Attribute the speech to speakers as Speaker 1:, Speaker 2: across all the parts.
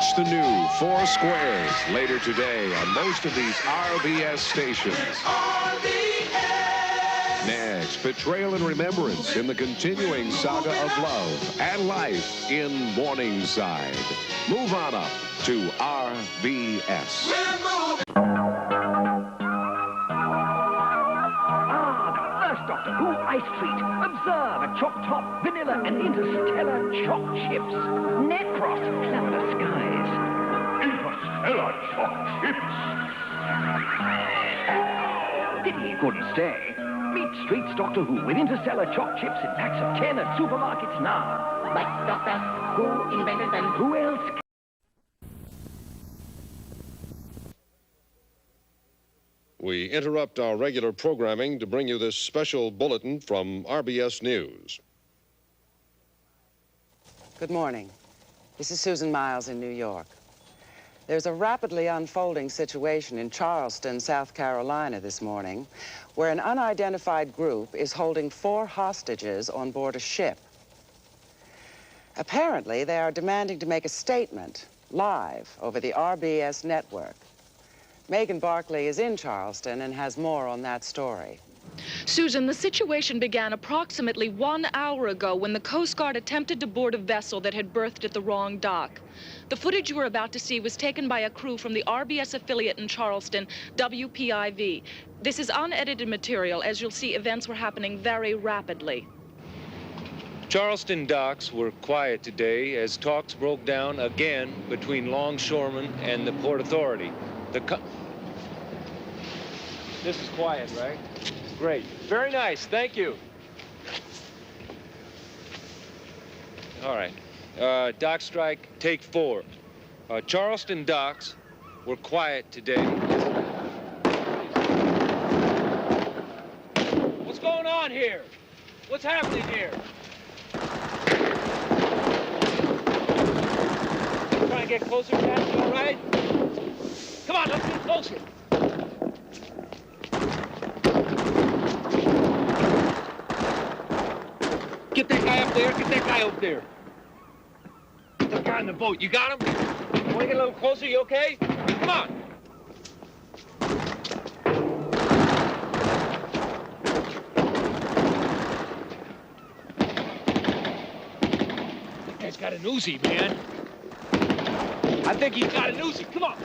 Speaker 1: Watch the new Four Squares later today on most of these RBS stations. Next, betrayal and remembrance in the continuing saga of love and life in Morningside. Move on up to RBS.
Speaker 2: Doctor Who ice treat. Observe a chopped top, vanilla, and interstellar chopped chips. Necros, cloudless skies. Interstellar chopped chips. Pity he couldn't stay. Meet Streets Doctor Who with interstellar chopped chips in packs of 10 at supermarkets now.
Speaker 3: But Doctor Who invented them.
Speaker 2: Who else?
Speaker 4: We interrupt our regular programming to bring you this special bulletin from RBS News.
Speaker 5: Good morning. This is Susan Miles in New York. There's a rapidly unfolding situation in Charleston, South Carolina this morning, where an unidentified group is holding 4 hostages on board a ship. Apparently, they are demanding to make a statement live over the RBS Network. Megan Barkley is in Charleston and has more on that story.
Speaker 6: Susan, the situation began approximately 1 hour ago when the Coast Guard attempted to board a vessel that had berthed at the wrong dock. The footage you are about to see was taken by a crew from the RBS affiliate in Charleston, WPIV. This is unedited material. As you'll see, events were happening very rapidly.
Speaker 7: Charleston docks were quiet today as talks broke down again between longshoremen and the Port Authority. This is quiet, right? Great. Very nice. Thank you. All right. Dock strike, take 4. Charleston docks were quiet today. What's going on here? What's happening here? Trying to get closer, Jack? You all right? Come on, let's get closer. Get that guy up there. Get that guy over there. Get the guy in the boat. You got him? Want to get a little closer? You okay? Come on. That guy's got an Uzi, man. I think he's got an Uzi. Come on.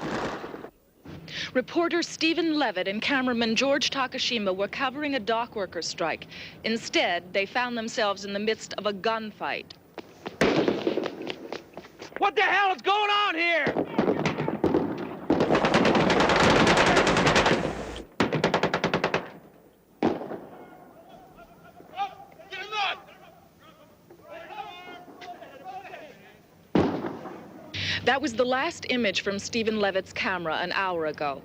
Speaker 6: Reporter Stephen Levitt and cameraman George Takashima were covering a dock worker strike. Instead, they found themselves in the midst of a gunfight.
Speaker 7: What the hell is going on here?
Speaker 6: That was the last image from Stephen Levitt's camera an hour ago.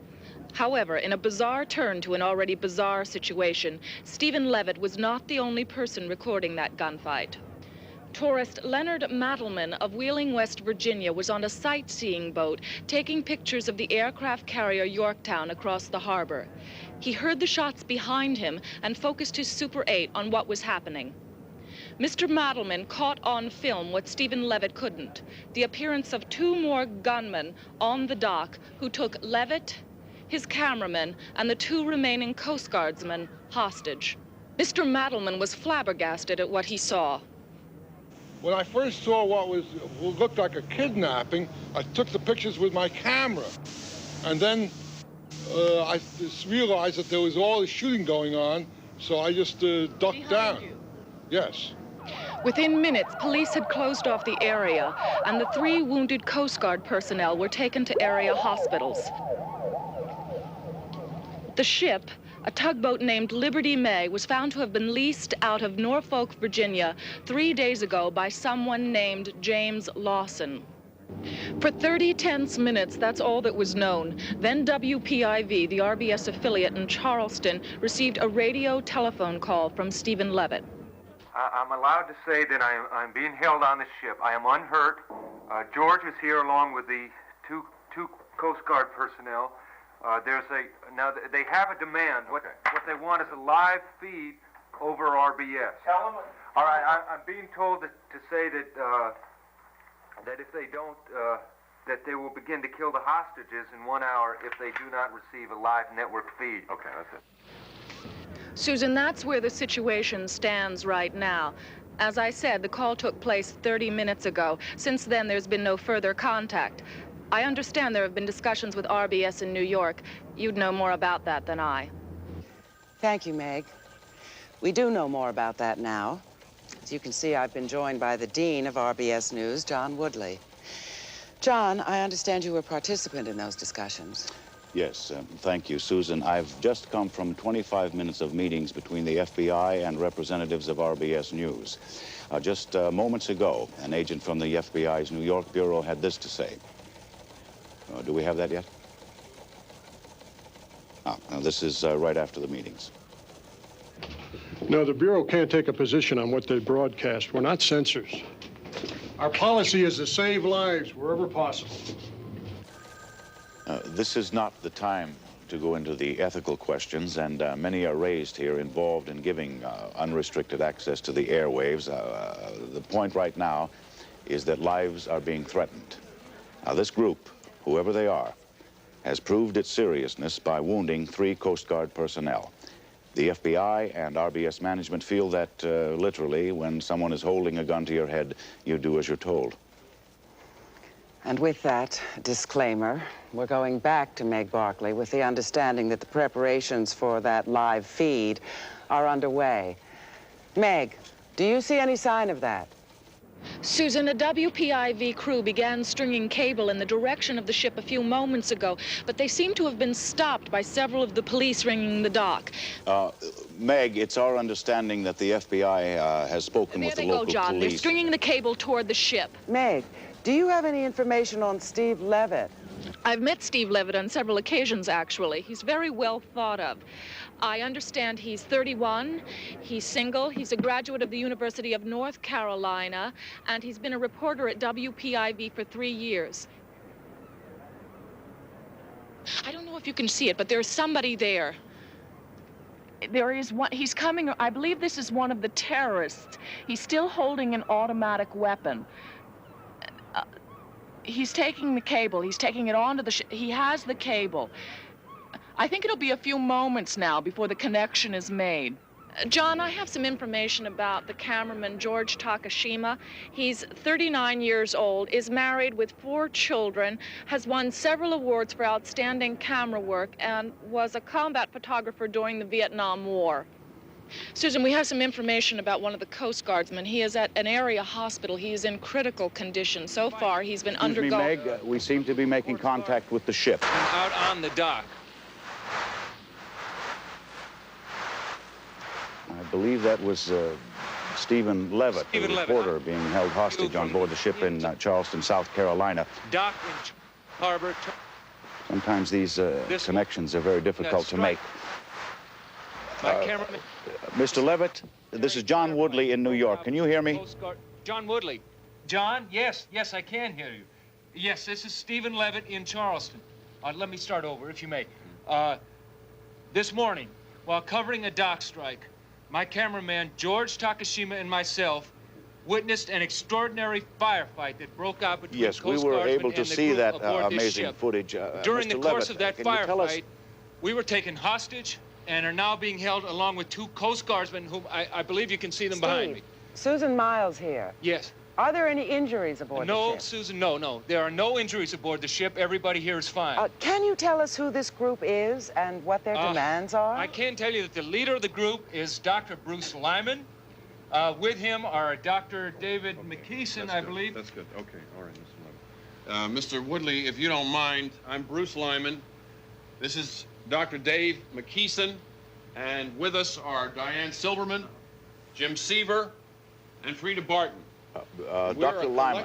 Speaker 6: However, in a bizarre turn to an already bizarre situation, Stephen Levitt was not the only person recording that gunfight. Tourist Leonard Mattleman of Wheeling, West Virginia, was on a sightseeing boat taking pictures of the aircraft carrier Yorktown across the harbor. He heard the shots behind him and focused his Super 8 on what was happening. Mr. Mattleman caught on film what Stephen Levitt couldn't, the appearance of 2 more gunmen on the dock who took Levitt, his cameraman, and the 2 remaining Coast Guardsmen hostage. Mr. Mattleman was flabbergasted at what he saw.
Speaker 8: When I first saw what looked like a kidnapping, I took the pictures with my camera. And then I just realized that there was all this shooting going on, so I just ducked down.
Speaker 6: You.
Speaker 8: Yes.
Speaker 6: Within minutes, police had closed off the area, and the 3 wounded Coast Guard personnel were taken to area hospitals. The ship, a tugboat named Liberty May, was found to have been leased out of Norfolk, Virginia, 3 days ago by someone named James Lawson. For 30 tense minutes, that's all that was known. Then WPIV, the RBS affiliate in Charleston, received a radio telephone call from Stephen Levitt.
Speaker 9: I'm allowed to say that I'm being held on the ship. I am unhurt. George is here along with the two Coast Guard personnel. Now they have a demand. What they want is a live feed over RBS.
Speaker 10: Tell them.
Speaker 9: All right, I'm being told to say that if they don't that they will begin to kill the hostages in 1 hour if they do not receive a live network feed.
Speaker 10: Okay, that's it.
Speaker 6: Susan, that's where the situation stands right now. As I said, the call took place 30 minutes ago. Since then, there's been no further contact. I understand there have been discussions with RBS in New York. You'd know more about that than I.
Speaker 5: Thank you, Meg. We do know more about that now. As you can see, I've been joined by the Dean of RBS News, John Woodley. John, I understand you were a participant in those discussions.
Speaker 11: Yes, thank you, Susan. I've just come from 25 minutes of meetings between the FBI and representatives of RBS News. Just moments ago, an agent from the FBI's New York Bureau had this to say. Do we have that yet? Now this is right after the meetings.
Speaker 12: No, the Bureau can't take a position on what they broadcast. We're not censors. Our policy is to save lives wherever possible.
Speaker 11: This is not the time to go into the ethical questions, and many are raised here involved in giving unrestricted access to the airwaves. The point right now is that lives are being threatened. Now, this group, whoever they are, has proved its seriousness by wounding 3 Coast Guard personnel. The FBI and RBS management feel that, literally, when someone is holding a gun to your head, you do as you're told.
Speaker 5: And with that disclaimer, we're going back to Meg Barkley with the understanding that the preparations for that live feed are underway. Meg, do you see any sign of that?
Speaker 6: Susan, a WPIV crew began stringing cable in the direction of the ship a few moments ago, but they seem to have been stopped by several of the police ringing the dock.
Speaker 11: Meg, it's our understanding that the FBI has spoken with the local police.
Speaker 6: There they go, John. They're stringing the cable toward the ship.
Speaker 5: Meg, do you have any information on Steve Levitt?
Speaker 6: I've met Steve Levitt on several occasions, actually. He's very well thought of. I understand he's 31, he's single, he's a graduate of the University of North Carolina, and he's been a reporter at WPIV for 3 years. I don't know if you can see it, but there's somebody there. There is one, he's coming, I believe this is one of the terrorists. He's still holding an automatic weapon. He's taking the cable, he's taking it onto the ship. He has the cable. I think it'll be a few moments now before the connection is made. John, I have some information about the cameraman, George Takashima. He's 39 years old, is married with 4 children, has won several awards for outstanding camera work, and was a combat photographer during the Vietnam War. Susan, we have some information about one of the Coast Guardsmen. He is at an area hospital. He is in critical condition. So far, he's been undergoing...
Speaker 11: Excuse me, Meg, we seem to be making contact with the ship.
Speaker 7: I'm out on the dock.
Speaker 11: I believe that was Stephen Levitt, the reporter being held hostage on board the ship in Charleston, South Carolina.
Speaker 7: Dock in harbor.
Speaker 11: Sometimes these connections are very difficult to make.
Speaker 7: My cameraman.
Speaker 11: Mr. Levitt, this is John Woodley in New York. Can you hear me?
Speaker 7: John Woodley. John, yes, I can hear you. Yes, this is Stephen Levitt in Charleston. Let me start over, if you may. This morning, while covering a dock strike, my cameraman, George Takashima, and myself witnessed an extraordinary firefight that broke out between
Speaker 11: Yes, we
Speaker 7: Coast
Speaker 11: were
Speaker 7: Guardsmen
Speaker 11: able to
Speaker 7: and the
Speaker 11: see
Speaker 7: group
Speaker 11: that
Speaker 7: aboard this
Speaker 11: amazing
Speaker 7: ship.
Speaker 11: footage.
Speaker 7: During
Speaker 11: Mr.
Speaker 7: the course
Speaker 11: Levitt,
Speaker 7: of that firefight, we were taken hostage and are now being held along with 2 Coast Guardsmen whom I believe you can see them behind me.
Speaker 5: Susan Miles here.
Speaker 7: Yes.
Speaker 5: Are there any injuries aboard the ship?
Speaker 7: No, Susan, no. There are no injuries aboard the ship. Everybody here is fine.
Speaker 5: Can you tell us who this group is and what their demands are?
Speaker 7: I can tell you that the leader of the group is Dr. Bruce Lyman. With him are Dr. David McKeeson, I believe.
Speaker 4: That's good. Okay. All right, Mr. Lyman. Mr. Woodley, if you don't mind, I'm Bruce Lyman. This is Dr. Dave McKeeson. And with us are Diane Silverman, Jim Seaver, and Frida Barton.
Speaker 11: Dr. Lyman,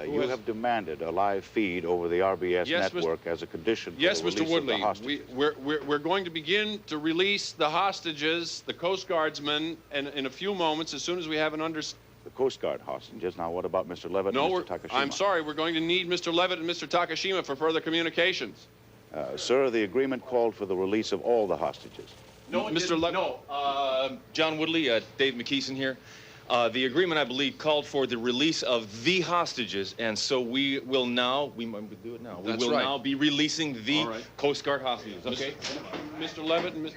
Speaker 11: you have demanded a live feed over the RBS network as a condition for the release
Speaker 4: Mr. Woodley,
Speaker 11: of the hostages.
Speaker 4: we're going to begin to release the hostages, the Coast Guardsmen, and in a few moments, as soon as we have an understanding.
Speaker 11: The Coast Guard hostages. Now, what about Mr. Levitt and Mr. Takashima?
Speaker 4: I'm sorry, we're going to need Mr. Levitt and Mr. Takashima for further communications.
Speaker 11: Sir, the agreement called for the release of all the hostages.
Speaker 13: No,
Speaker 4: Mr. Levitt.
Speaker 13: No, John Woodley, Dave McKeeson here. The agreement, I believe, called for the release of the hostages, and so we will now, we might do it now.
Speaker 4: That's
Speaker 13: we will
Speaker 4: right.
Speaker 13: now be releasing the
Speaker 4: All right.
Speaker 13: Coast Guard hostages, okay?
Speaker 4: Mr. Levitt and Mr.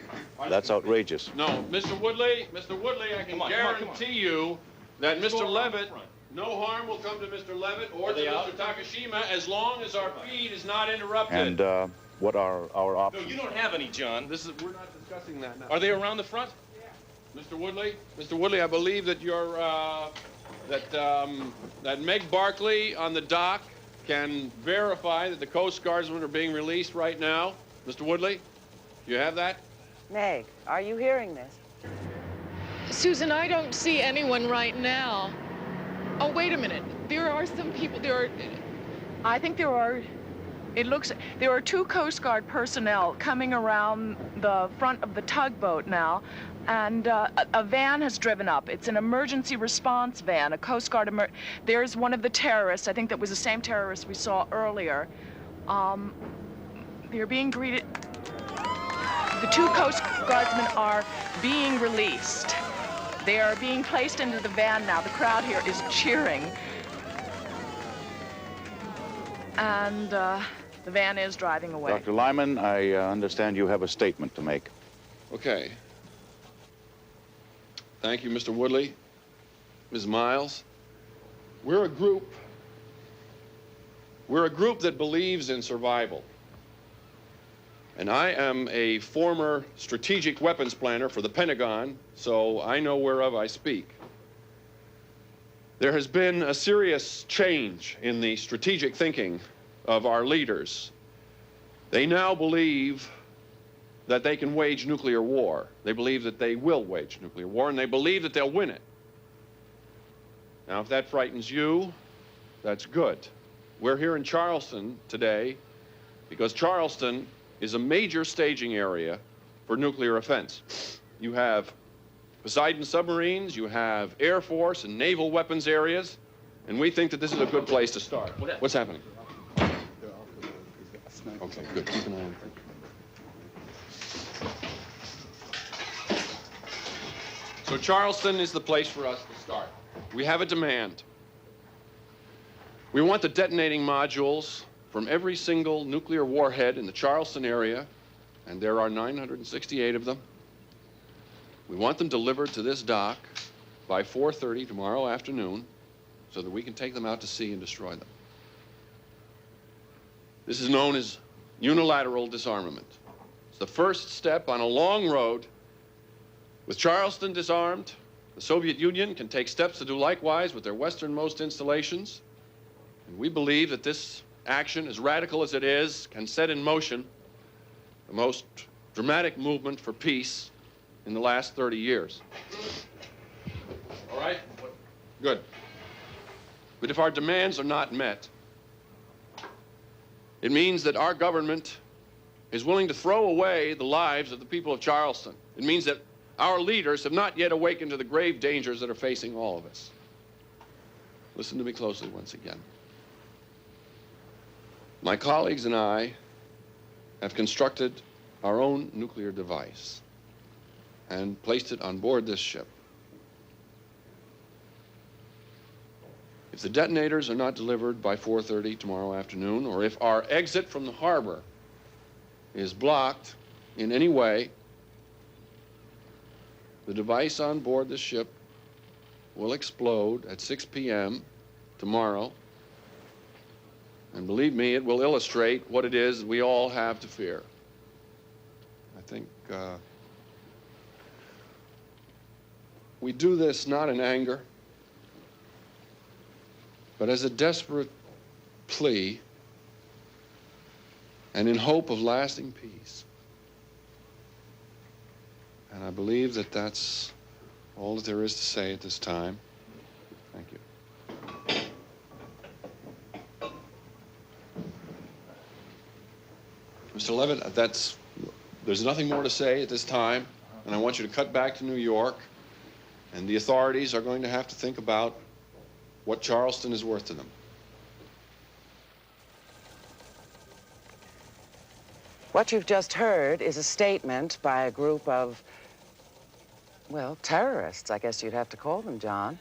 Speaker 11: That's outrageous.
Speaker 4: No, Mr. Woodley, I can guarantee you that Mr. Levitt, no harm will come to Mr. Levitt or to Mr. Takashima as long as our feed is not interrupted.
Speaker 11: And what are our
Speaker 13: No,
Speaker 11: options?
Speaker 13: you don't have any, John.
Speaker 4: We're not discussing that now.
Speaker 13: Are they around the front?
Speaker 4: Mr. Woodley, I believe that you're, that Meg Barkley on the dock can verify that the Coast Guardsmen are being released right now. Mr. Woodley, you have that?
Speaker 5: Meg, are you hearing this?
Speaker 6: Susan, I don't see anyone right now. Oh, wait a minute. There are some people, I think there are two Coast Guard personnel coming around the front of the tugboat now, and a van has driven up. It's an emergency response van, a Coast Guard there's one of the terrorists. I think that was the same terrorist we saw earlier. They're being greeted. The two Coast Guardsmen are being released. They are being placed into the van now. The crowd here is cheering. And the van is driving away.
Speaker 11: Dr. Lyman, I understand you have a statement to make.
Speaker 4: Okay. Thank you, Mr. Woodley. Ms. Miles, we're a group that believes in survival. And I am a former strategic weapons planner for the Pentagon, so I know whereof I speak. There has been a serious change in the strategic thinking of our leaders. They now believe that they can wage nuclear war. They believe that they will wage nuclear war, and they believe that they'll win it. Now, if that frightens you, that's good. We're here in Charleston today because Charleston is a major staging area for nuclear offense. You have Poseidon submarines, you have Air Force and naval weapons areas, and we think that this is a good place to start. What's happening? Okay, good. Keep an eye on it. So Charleston is the place for us to start. We have a demand. We want the detonating modules from every single nuclear warhead in the Charleston area, and there are 968 of them. We want them delivered to this dock by 4:30 tomorrow afternoon so that we can take them out to sea and destroy them. This is known as unilateral disarmament. It's the first step on a long road. With Charleston disarmed, the Soviet Union can take steps to do likewise with their westernmost installations. And we believe that this action, as radical as it is, can set in motion the most dramatic movement for peace in the last 30 years. All right? Good. But if our demands are not met, it means that our government is willing to throw away the lives of the people of Charleston. It means that our leaders have not yet awakened to the grave dangers that are facing all of us. Listen to me closely once again. My colleagues and I have constructed our own nuclear device and placed it on board this ship. If the detonators are not delivered by 4:30 tomorrow afternoon, or if our exit from the harbor is blocked in any way, the device on board the ship will explode at 6 p.m. tomorrow. And believe me, it will illustrate what it is we all have to fear. I think we do this not in anger, but as a desperate plea and in hope of lasting peace. And I believe that that's all that there is to say at this time. Thank you. Mr. Levitt, there's nothing more to say at this time, and I want you to cut back to New York, and the authorities are going to have to think about what Charleston is worth to them.
Speaker 5: What you've just heard is a statement by a group of Well, terrorists, I guess you'd have to call them, John,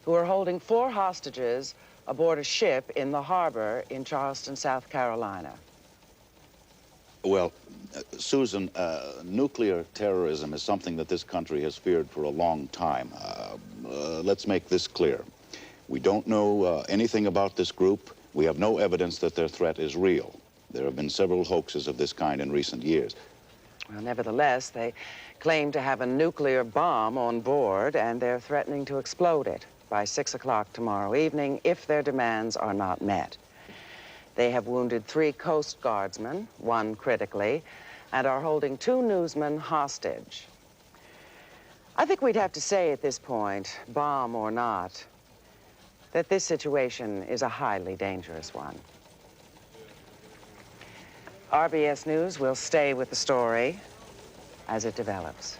Speaker 5: who are holding 4 hostages aboard a ship in the harbor in Charleston, South Carolina.
Speaker 11: Well, Susan, nuclear terrorism is something that this country has feared for a long time. Let's make this clear. We don't know anything about this group. We have no evidence that their threat is real. There have been several hoaxes of this kind in recent years.
Speaker 5: Well, nevertheless, they claim to have a nuclear bomb on board, and they're threatening to explode it by 6 o'clock tomorrow evening if their demands are not met. They have wounded 3 Coast Guardsmen, 1 critically, and are holding 2 newsmen hostage. I think we'd have to say at this point, bomb or not, that this situation is a highly dangerous one. RBS News will stay with the story as it develops.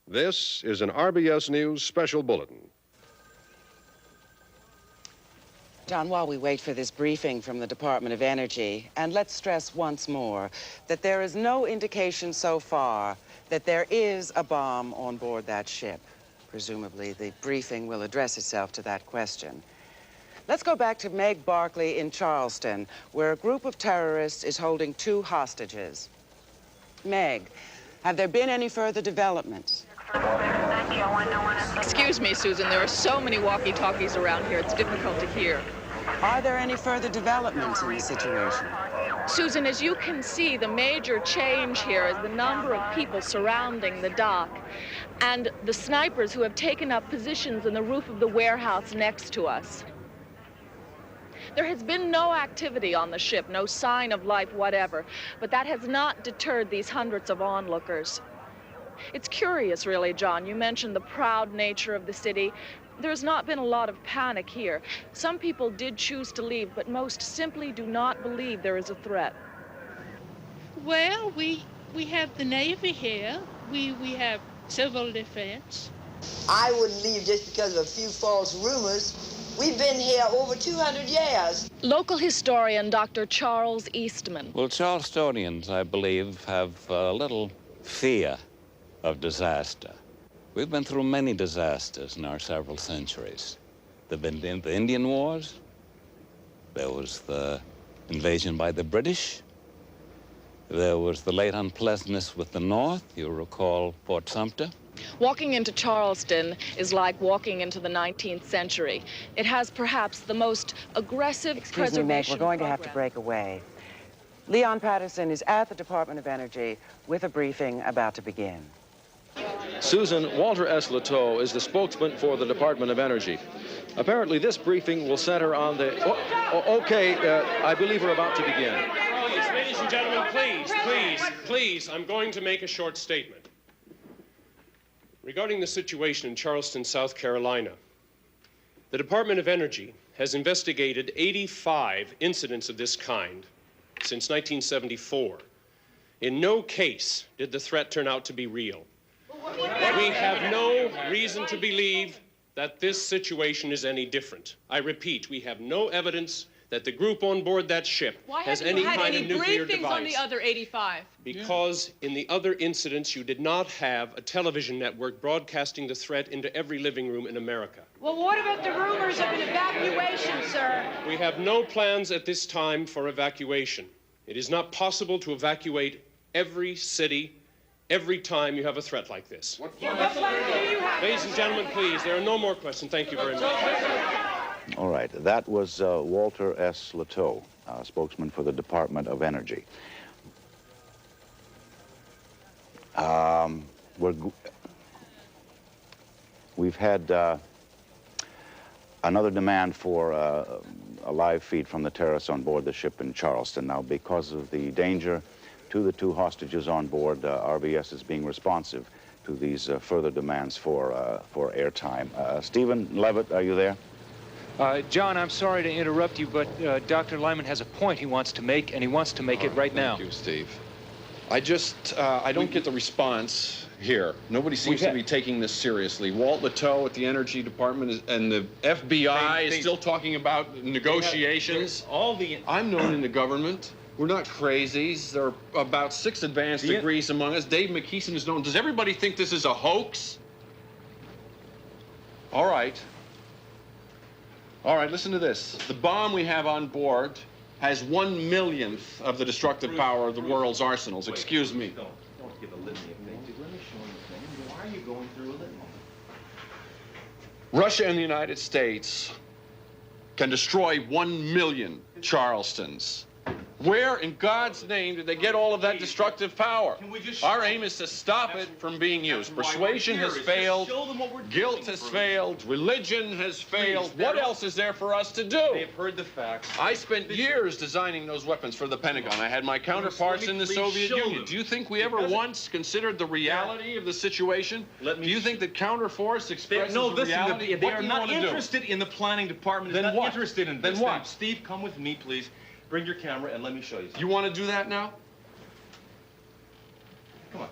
Speaker 1: This is an RBS News special bulletin.
Speaker 5: John, while we wait for this briefing from the Department of Energy, and let's stress once more that there is no indication so far that there is a bomb on board that ship. Presumably, the briefing will address itself to that question. Let's go back to Meg Barkley in Charleston, where a group of terrorists is holding 2 hostages. Meg, have there been any further developments?
Speaker 6: Excuse me, Susan, there are so many walkie-talkies around here, it's difficult to hear.
Speaker 5: Are there any further developments in the situation?
Speaker 6: Susan, as you can see, the major change here is the number of people surrounding the dock and the snipers who have taken up positions in the roof of the warehouse next to us. There has been no activity on the ship, no sign of life whatever, but that has not deterred these hundreds of onlookers. It's curious, really, John. You mentioned the proud nature of the city. There's not been a lot of panic here. Some people did choose to leave, but most simply do not believe there is a threat.
Speaker 14: Well, we have the Navy here. We have civil defense.
Speaker 15: I wouldn't leave just because of a few false rumors. We've been here over 200 years.
Speaker 6: Local historian Dr. Charles Eastman.
Speaker 16: Well, Charlestonians, I believe, have a little fear of disaster. We've been through many disasters in our several centuries. There have been the Indian Wars. There was the invasion by the British. There was the late unpleasantness with the North. You recall Fort Sumter.
Speaker 6: Walking into Charleston is like walking into the 19th century. It has perhaps the most aggressive
Speaker 5: Excuse me, Meg, we're going to have to break away. Leon Patterson is at the Department of Energy with a briefing about to begin.
Speaker 13: Susan, Walter S. Leteau is the spokesman for the Department of Energy. Apparently, this briefing will center on the... I believe we're about to begin.
Speaker 17: Oh, yes, ladies and gentlemen, please, I'm going to make a short statement. Regarding the situation in Charleston, South Carolina, the Department of Energy has investigated 85 incidents of this kind since 1974. In no case did the threat turn out to be real. We have no reason to believe that this situation is any different. I repeat, we have no evidence that the group on board that ship has any kind of nuclear device.
Speaker 6: Why haven't you had any briefings on the other 85?
Speaker 17: Because in the other incidents, you did not have a television network broadcasting the threat into every living room in America.
Speaker 18: Well, what about the rumors of an evacuation, sir?
Speaker 17: We have no plans at this time for evacuation. It is not possible to evacuate every city every time you have a threat like this.
Speaker 18: What plans do you have?
Speaker 17: Ladies and gentlemen, please, there are no more questions. Thank you very much.
Speaker 11: All right, that was Walter S. Leteau, spokesman for the Department of Energy. We've had another demand for a live feed from the terrorists on board the ship in Charleston. Now, because of the danger to the 2 hostages on board, RBS is being responsive to these further demands for airtime. Stephen Levitt, are you there?
Speaker 7: John, I'm sorry to interrupt you, but Dr. Lyman has a point he wants to make, and he wants to make it right now.
Speaker 4: Thank you, Steve. I don't get the response here. Nobody seems to be taking this seriously. Walt Leteau at the Energy Department and the FBI is still talking about negotiations. I'm known in the government. We're not crazies. There are about 6 advanced degrees among us. Dave McKeeson is known. Does everybody think this is a hoax? All right. All right, listen to this. The bomb we have on board has 1/1,000,000th of the destructive power of the world's arsenals. Excuse me.
Speaker 19: Don't give a litany of things. Let me show you the thing. Why are you going through a litany?
Speaker 4: Russia and the United States can destroy 1,000,000 Charlestons. Where in God's name did they get all of that destructive power? Our aim is to stop it from being used. Persuasion has failed. Guilt has failed. Religion has failed. What else is there for us to do?
Speaker 19: They've heard the facts.
Speaker 4: I spent years designing those weapons for the Pentagon. I had my counterparts in the Soviet Union. Do you think we ever once considered the reality of the situation? Do you think that counterforce expresses the reality?
Speaker 19: They are not interested in the planning department.
Speaker 4: Then what?
Speaker 19: Interested in
Speaker 4: then
Speaker 19: this.
Speaker 4: what?
Speaker 19: Steve, come with me, please. Bring your camera and let me show you something.
Speaker 4: You want to do that now?
Speaker 19: Come on.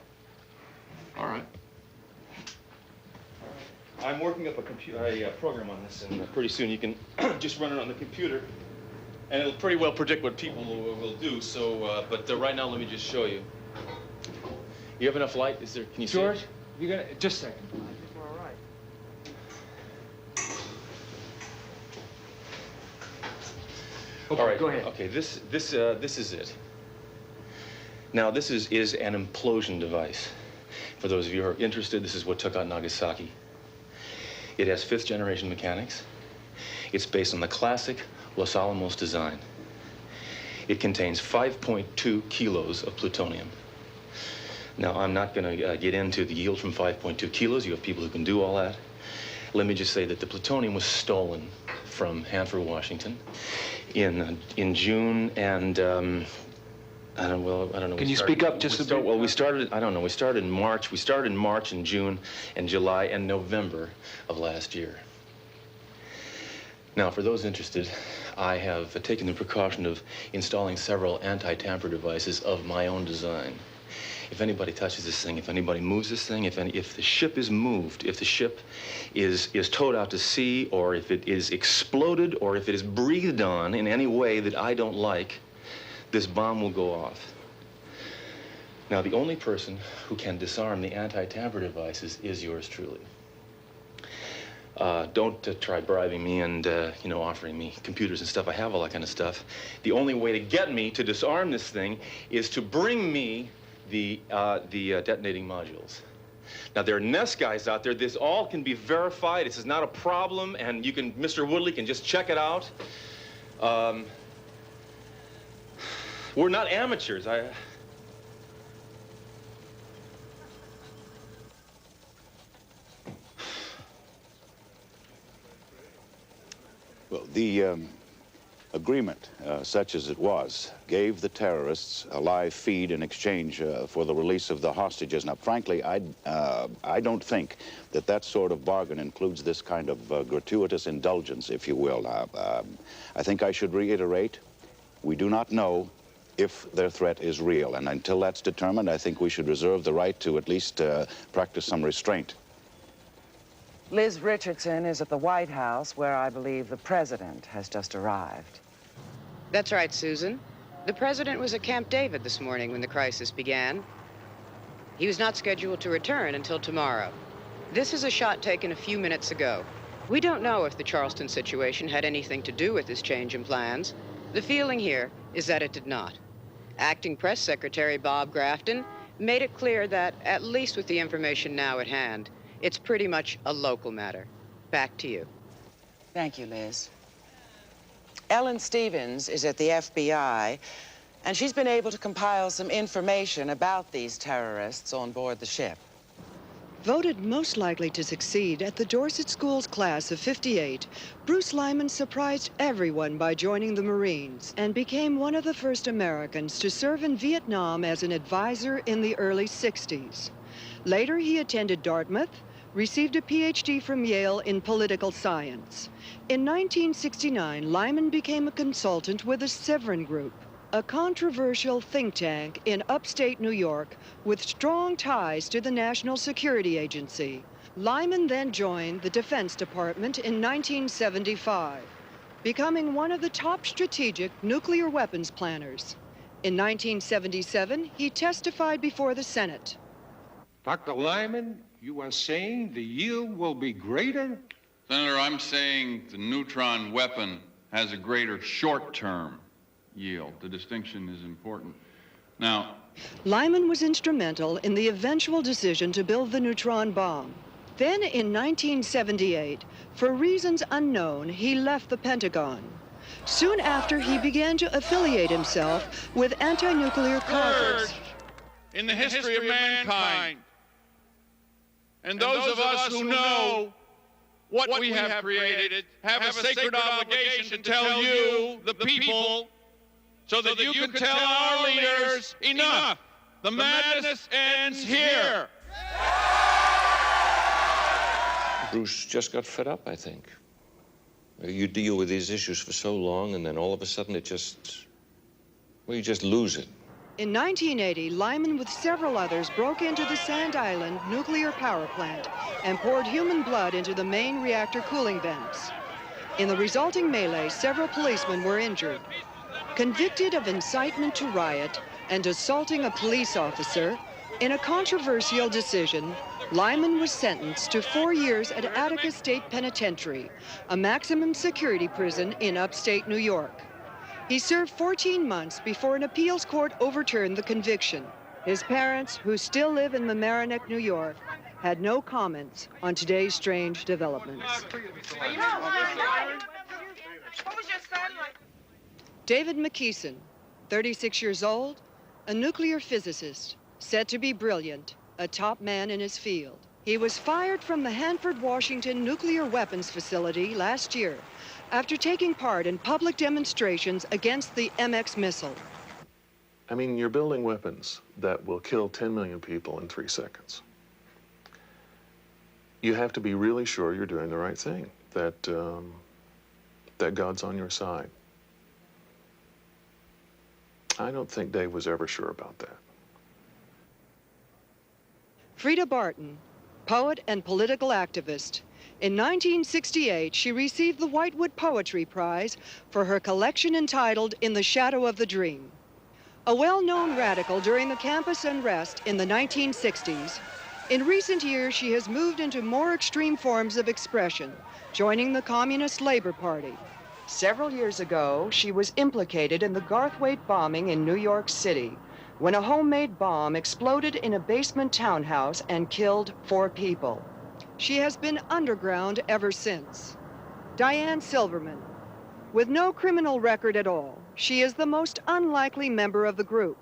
Speaker 4: All right.
Speaker 19: I'm working up a program on this, and pretty soon you can just run it on the computer, and it'll pretty well predict what people will do. So, but right now, let me just show you. You have enough light? Is there? Can you see?
Speaker 7: George, you got just a second.
Speaker 19: We're all right.
Speaker 7: Okay,
Speaker 19: all right,
Speaker 7: go ahead.
Speaker 19: Okay, this is it. Now, this is an implosion device. For those of you who are interested, this is what took out Nagasaki. It has 5th-generation mechanics. It's based on the classic Los Alamos design. It contains 5.2 kilos of plutonium. Now, I'm not going to get into the yield from 5.2 kilos. You have people who can do all that. Let me just say that the plutonium was stolen from Hanford, Washington, in June, and I don't know.
Speaker 7: Can you speak up just a bit?
Speaker 19: Well, we started. I don't know. We started in March. We started in March and June and July and November of last year. Now, for those interested, I have taken the precaution of installing several anti-tamper devices of my own design. If anybody touches this thing, if anybody moves this thing, if the ship is moved, if the ship is towed out to sea, or if it is exploded, or if it is breathed on in any way that I don't like, this bomb will go off. Now, the only person who can disarm the anti-tamper devices is yours truly. Don't try bribing me and, offering me computers and stuff. I have all that kind of stuff. The only way to get me to disarm this thing is to bring me the detonating modules. Now, there are NEST guys out there. This all can be verified. This is not a problem, and Mr. Woodley can just check it out. We're not amateurs.
Speaker 11: Well, the agreement, such as it was, gave the terrorists a live feed in exchange for the release of the hostages. Now, frankly, I don't think that sort of bargain includes this kind of gratuitous indulgence, if you will. I think I should reiterate, we do not know if their threat is real, and until that's determined, I think we should reserve the right to at least practice some restraint.
Speaker 5: Liz Richardson is at the White House, where I believe the president has just arrived.
Speaker 20: That's right, Susan. The president was at Camp David this morning when the crisis began. He was not scheduled to return until tomorrow. This is a shot taken a few minutes ago. We don't know if the Charleston situation had anything to do with this change in plans. The feeling here is that it did not. Acting Press Secretary Bob Grafton made it clear that, at least with the information now at hand, it's pretty much a local matter. Back to you.
Speaker 5: Thank you, Liz. Ellen Stevens is at the FBI, and she's been able to compile some information about these terrorists on board the ship.
Speaker 21: Voted most likely to succeed at the Dorset School's class of '58, Bruce Lyman surprised everyone by joining the Marines and became one of the first Americans to serve in Vietnam as an advisor in the early '60s. Later, he attended Dartmouth, received a PhD from Yale in political science. In 1969, Lyman became a consultant with the Severin Group. a controversial think tank in upstate New York with strong ties to the National Security Agency. Lyman then joined the Defense Department in 1975, becoming one of the top strategic nuclear weapons planners. In 1977, he testified before the Senate.
Speaker 3: Dr. Lyman, you are saying the yield will be greater?
Speaker 4: Senator, I'm saying the neutron weapon has a greater short-term yield. The distinction is important. Now,
Speaker 21: Lyman was instrumental in the eventual decision to build the neutron bomb. Then in 1978, for reasons unknown, he left the Pentagon. Soon after, he began to affiliate himself with anti-nuclear causes.
Speaker 4: in the history of mankind. And those of us who know what we have created have a sacred obligation to tell you, the people, so that you can tell our leaders, enough. The madness ends here.
Speaker 13: Bruce just got fed up, I think. You deal with these issues for so long, and then all of a sudden you just lose it.
Speaker 21: In 1980, Lyman with several others broke into the Sand Island nuclear power plant and poured human blood into the main reactor cooling vents. In the resulting melee, several policemen were injured. Convicted of incitement to riot and assaulting a police officer, in a controversial decision, Lyman was sentenced to 4 years at Attica State Penitentiary, a maximum security prison in upstate New York. He served 14 months before an appeals court overturned the conviction. His parents, who still live in Mamaroneck, New York, had no comments on today's strange developments. David McKeeson, 36 years old, a nuclear physicist, said to be brilliant, a top man in his field. He was fired from the Hanford, Washington nuclear weapons facility last year after taking part in public demonstrations against the MX missile.
Speaker 22: I mean, you're building weapons that will kill 10 million people in 3 seconds. You have to be really sure you're doing the right thing, that God's on your side. I don't think Dave was ever sure about that.
Speaker 21: Frida Barton, poet and political activist. In 1968, she received the Whitewood Poetry Prize for her collection entitled In the Shadow of the Dream. A well-known radical during the campus unrest in the 1960s, in recent years she has moved into more extreme forms of expression, joining the Communist Labor Party. Several years ago, she was implicated in the Garthwaite bombing in New York City, when a homemade bomb exploded in a basement townhouse and killed 4 people. She has been underground ever since. Diane Silverman. With no criminal record at all, she is the most unlikely member of the group.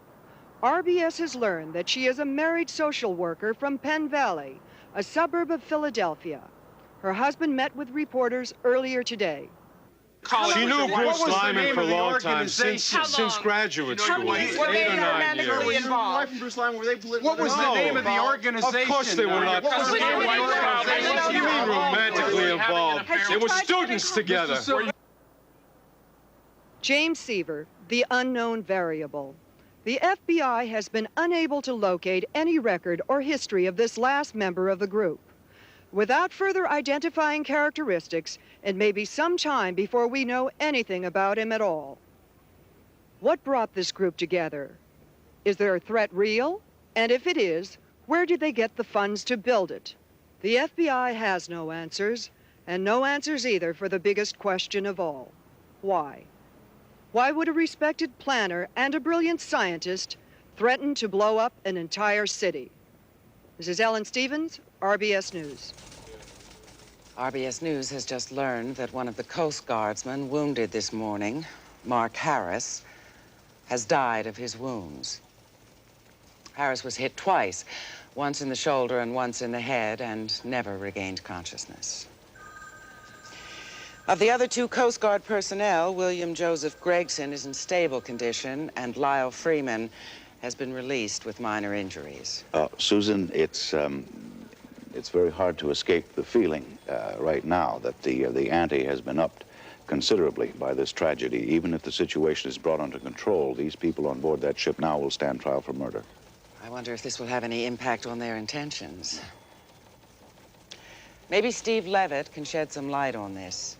Speaker 21: RBS has learned that she is a married social worker from Penn Valley, a suburb of Philadelphia. Her husband met with reporters earlier today.
Speaker 12: She knew Bruce Lyman for a long time, since graduate school.
Speaker 18: Were they romantically involved?
Speaker 12: What was the name of the organization? Of course they were not.
Speaker 18: What was the name of the organization?
Speaker 12: What do you mean romantically involved? They were students together.
Speaker 21: James Seaver, the unknown variable. The FBI has been unable to locate any record or history of this last member of the group. Without further identifying characteristics, it may be some time before we know anything about him at all. What brought this group together? Is their threat real? And if it is, where did they get the funds to build it? The FBI has no answers, and no answers either for the biggest question of all. Why? Why would a respected planner and a brilliant scientist threaten to blow up an entire city? This is Ellen Stevens, RBS News.
Speaker 5: RBS News has just learned that one of the Coast Guardsmen wounded this morning, Mark Harris, has died of his wounds. Harris was hit twice, once in the shoulder and once in the head, and never regained consciousness. Of the other 2 Coast Guard personnel, William Joseph Gregson is in stable condition, and Lyle Freeman has been released with minor injuries.
Speaker 11: Susan, it's very hard to escape the feeling right now that the ante has been upped considerably by this tragedy. Even if the situation is brought under control, these people on board that ship now will stand trial for murder.
Speaker 5: I wonder if this will have any impact on their intentions. Maybe Steve Levitt can shed some light on this.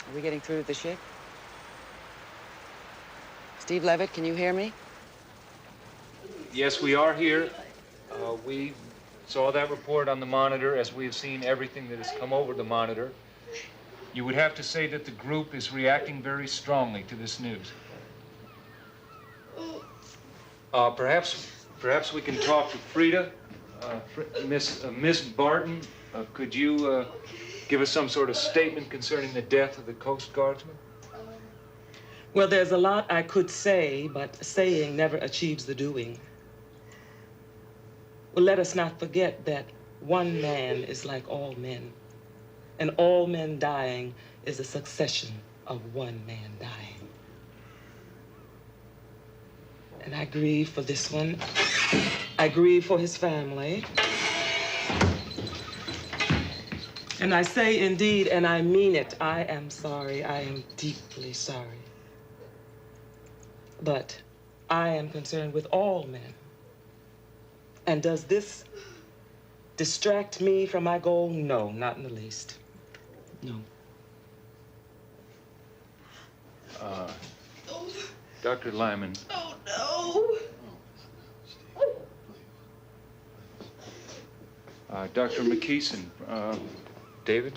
Speaker 5: Are we getting through to the ship? Steve Levitt, can you hear me?
Speaker 7: Yes, we are here. We saw that report on the monitor, as we have seen everything that has come over the monitor. You would have to say that the group is reacting very strongly to this news. Perhaps we can talk to Frida. Miss Barton, could you give us some sort of statement concerning the death of the Coast Guardsman?
Speaker 2: Well, there's a lot I could say, but saying never achieves the doing. Well, let us not forget that one man is like all men, and all men dying is a succession of one man dying. And I grieve for this one. I grieve for his family. And I say indeed, and I mean it, I am sorry. I am deeply sorry. But I am concerned with all men. And does this distract me from my goal? No, not in the least. No.
Speaker 7: Dr. Lyman.
Speaker 18: Oh, no.
Speaker 7: Dr. McKeeson. David?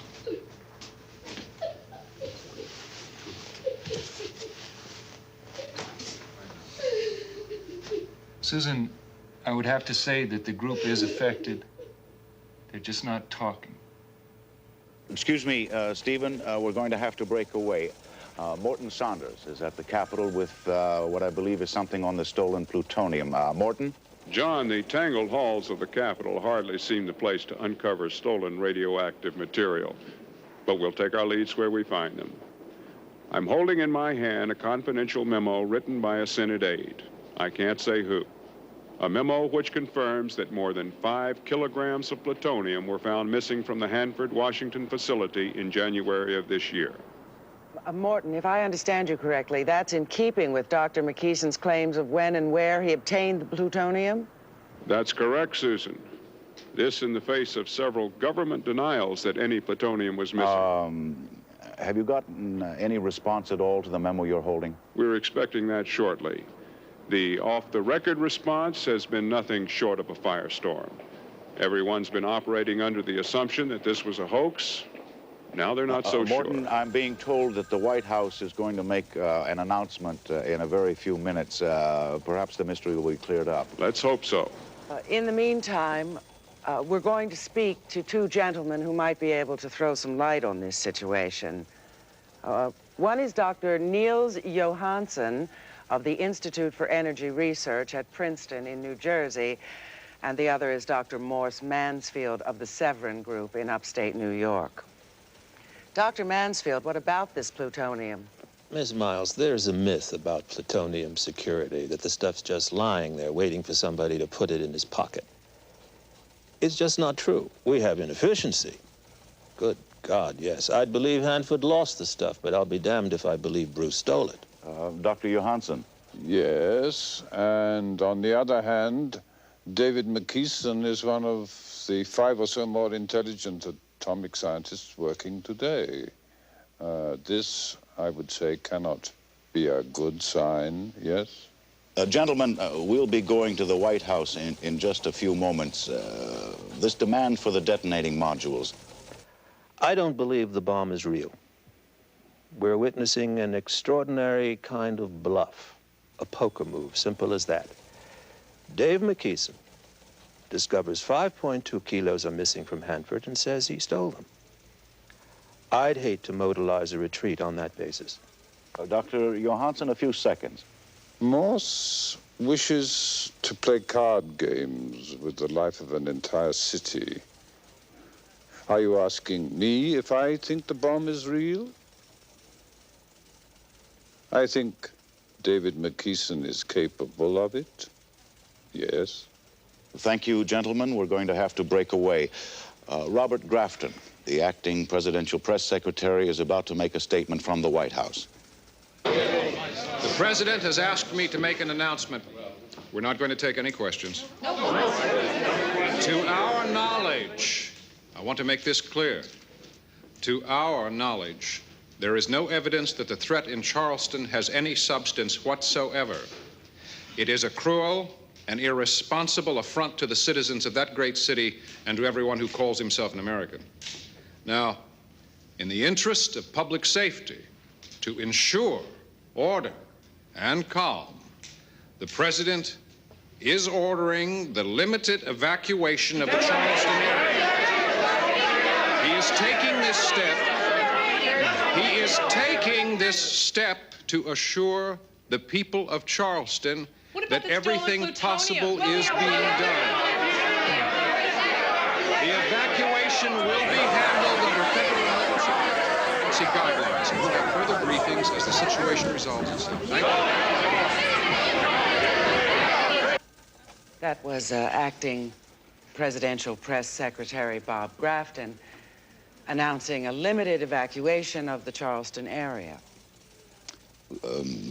Speaker 7: Susan, I would have to say that the group is affected. They're just not talking.
Speaker 11: Excuse me, Stephen, we're going to have to break away. Morton Saunders is at the Capitol with what I believe is something on the stolen plutonium. Morton?
Speaker 8: John, the tangled halls of the Capitol hardly seem the place to uncover stolen radioactive material, but we'll take our leads where we find them. I'm holding in my hand a confidential memo written by a Senate aide. I can't say who. A memo which confirms that more than 5 kilograms of plutonium were found missing from the Hanford, Washington facility in January of this year.
Speaker 5: Morton, if I understand you correctly, that's in keeping with Dr. McKeeson's claims of when and where he obtained the plutonium?
Speaker 8: That's correct, Susan. This in the face of several government denials that any plutonium was missing.
Speaker 11: Have you gotten any response at all to the memo you're holding?
Speaker 8: We're expecting that shortly. The off-the-record response has been nothing short of a firestorm. Everyone's been operating under the assumption that this was a hoax. Now they're not so
Speaker 11: Morton,
Speaker 8: sure.
Speaker 11: I'm being told that the White House is going to make an announcement in a very few minutes. Perhaps the mystery will be cleared up.
Speaker 8: Let's hope so.
Speaker 5: In the meantime, we're going to speak to two gentlemen who might be able to throw some light on this situation. One is Dr. Niels Johansson of the Institute for Energy Research at Princeton in New Jersey, and the other is Dr. Morse Mansfield of the Severin Group in upstate New York. Dr. Mansfield, what about this plutonium?
Speaker 23: Ms. Miles, there's a myth about plutonium security, that the stuff's just lying there waiting for somebody to put it in his pocket. It's just not true. We have inefficiency. Good God, yes. I'd believe Hanford lost the stuff, but I'll be damned if I believe Bruce stole it.
Speaker 11: Dr. Johansson.
Speaker 24: Yes, and on the other hand, David McKeeson is one of the 5 or so more intelligent atomic scientists working today. This, I would say, cannot be a good sign, yes?
Speaker 11: Gentlemen, we'll be going to the White House in just a few moments. This demand for the detonating modules.
Speaker 23: I don't believe the bomb is real. We're witnessing an extraordinary kind of bluff, a poker move, simple as that. Dave McKeeson discovers 5.2 kilos are missing from Hanford and says he stole them. I'd hate to modalize a retreat on that basis.
Speaker 11: Dr. Johansson, a few seconds.
Speaker 24: Morse wishes to play card games with the life of an entire city. Are you asking me if I think the bomb is real? I think David McKeeson is capable of it. Yes.
Speaker 11: Thank you, gentlemen. We're going to have to break away. Robert Grafton, the acting presidential press secretary, is about to make a statement from the White House.
Speaker 4: The president has asked me to make an announcement. We're not going to take any questions. To our knowledge, I want to make this clear. To our knowledge, there is no evidence that the threat in Charleston has any substance whatsoever. It is a cruel and irresponsible affront to the citizens of that great city and to everyone who calls himself an American. Now, in the interest of public safety, to ensure order and calm, the president is ordering the limited evacuation of the Charleston area. He is taking this step. He is taking this step to assure the people of Charleston that everything possible is being done. The evacuation will be handled under federal emergency guidelines. And we'll have further briefings as the situation resolves itself. Thank you.
Speaker 5: That was acting presidential press secretary Bob Grafton announcing a limited evacuation of the Charleston area.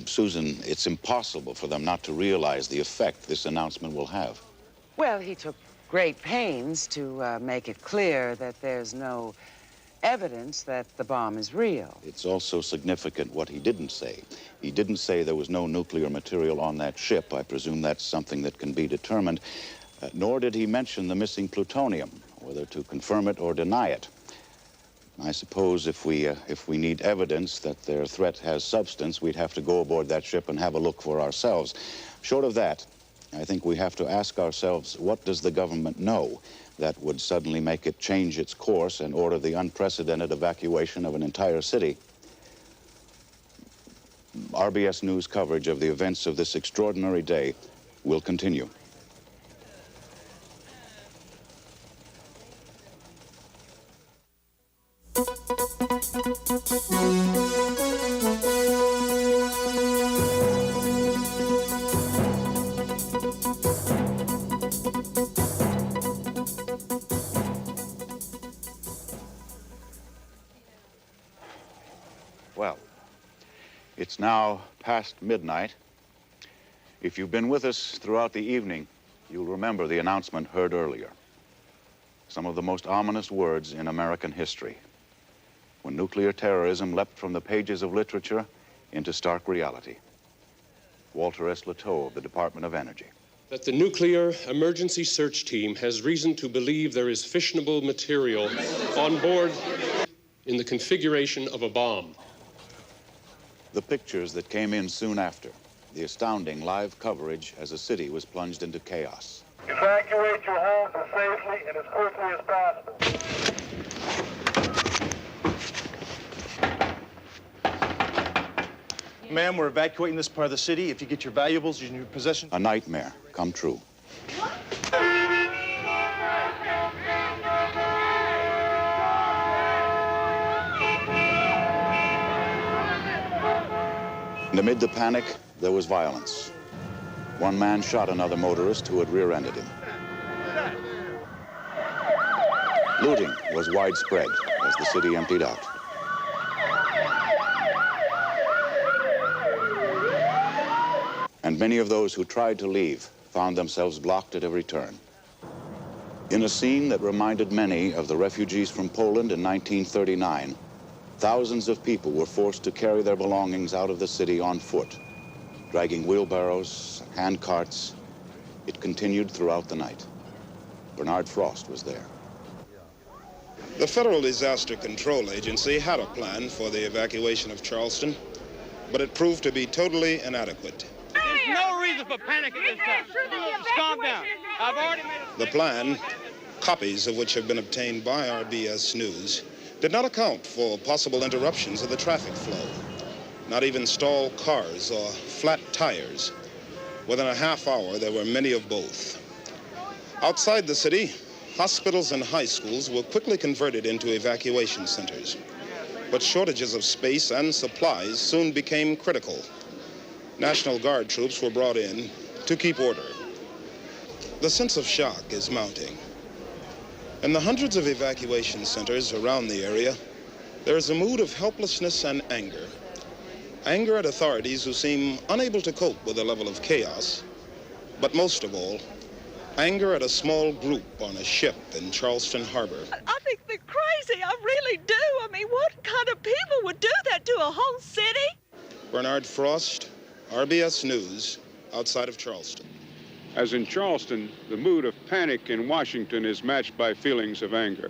Speaker 11: Susan, it's impossible for them not to realize the effect this announcement will have.
Speaker 5: Well, he took great pains to make it clear that there's no evidence that the bomb is real.
Speaker 11: It's also significant what he didn't say. He didn't say there was no nuclear material on that ship. I presume that's something that can be determined. Nor did he mention the missing plutonium, whether to confirm it or deny it. I suppose if we need evidence that their threat has substance, we'd have to go aboard that ship and have a look for ourselves. Short of that, I think we have to ask ourselves, what does the government know that would suddenly make it change its course and order the unprecedented evacuation of an entire city? RBS News coverage of the events of this extraordinary day will continue. Well, it's now past midnight. If you've been with us throughout the evening, you'll remember the announcement heard earlier. Some of the most ominous words in American history, when nuclear terrorism leapt from the pages of literature into stark reality. Walter S. Latow of the Department of Energy.
Speaker 17: That the nuclear emergency search team has reason to believe there is fissionable material on board in the configuration of a bomb.
Speaker 11: The pictures that came in soon after, the astounding live coverage as a city was plunged into chaos.
Speaker 1: Evacuate your homes as safely and as quickly as possible.
Speaker 9: Ma'am, we're evacuating this part of the city. If you get your valuables and your possessions...
Speaker 11: A nightmare come true. And amid the panic, there was violence. One man shot another motorist who had rear-ended him. Looting was widespread as the city emptied out. And many of those who tried to leave found themselves blocked at every turn. In a scene that reminded many of the refugees from Poland in 1939, thousands of people were forced to carry their belongings out of the city on foot, dragging wheelbarrows, hand carts. It continued throughout the night. Bernard Frost was there.
Speaker 10: The Federal Disaster Control Agency had a plan for the evacuation of Charleston, but it proved to be totally inadequate.
Speaker 14: There's no reason for panic at this time. Just calm down. I've already made a...
Speaker 10: The plan, copies of which have been obtained by RBS News, did not account for possible interruptions of the traffic flow. Not even stalled cars or flat tires. Within a half hour, there were many of both. Outside the city, hospitals and high schools were quickly converted into evacuation centers. But shortages of space and supplies soon became critical. National Guard troops were brought in to keep order. The sense of shock is mounting. In the hundreds of evacuation centers around the area, there is a mood of helplessness and anger. Anger at authorities who seem unable to cope with the level of chaos, but most of all, anger at a small group on a ship in Charleston Harbor.
Speaker 6: I think they're crazy, I really do. I mean, what kind of people would do that to a whole city?
Speaker 10: Bernard Frost, RBS News, outside of Charleston.
Speaker 8: As in Charleston, the mood of panic in Washington is matched by feelings of anger.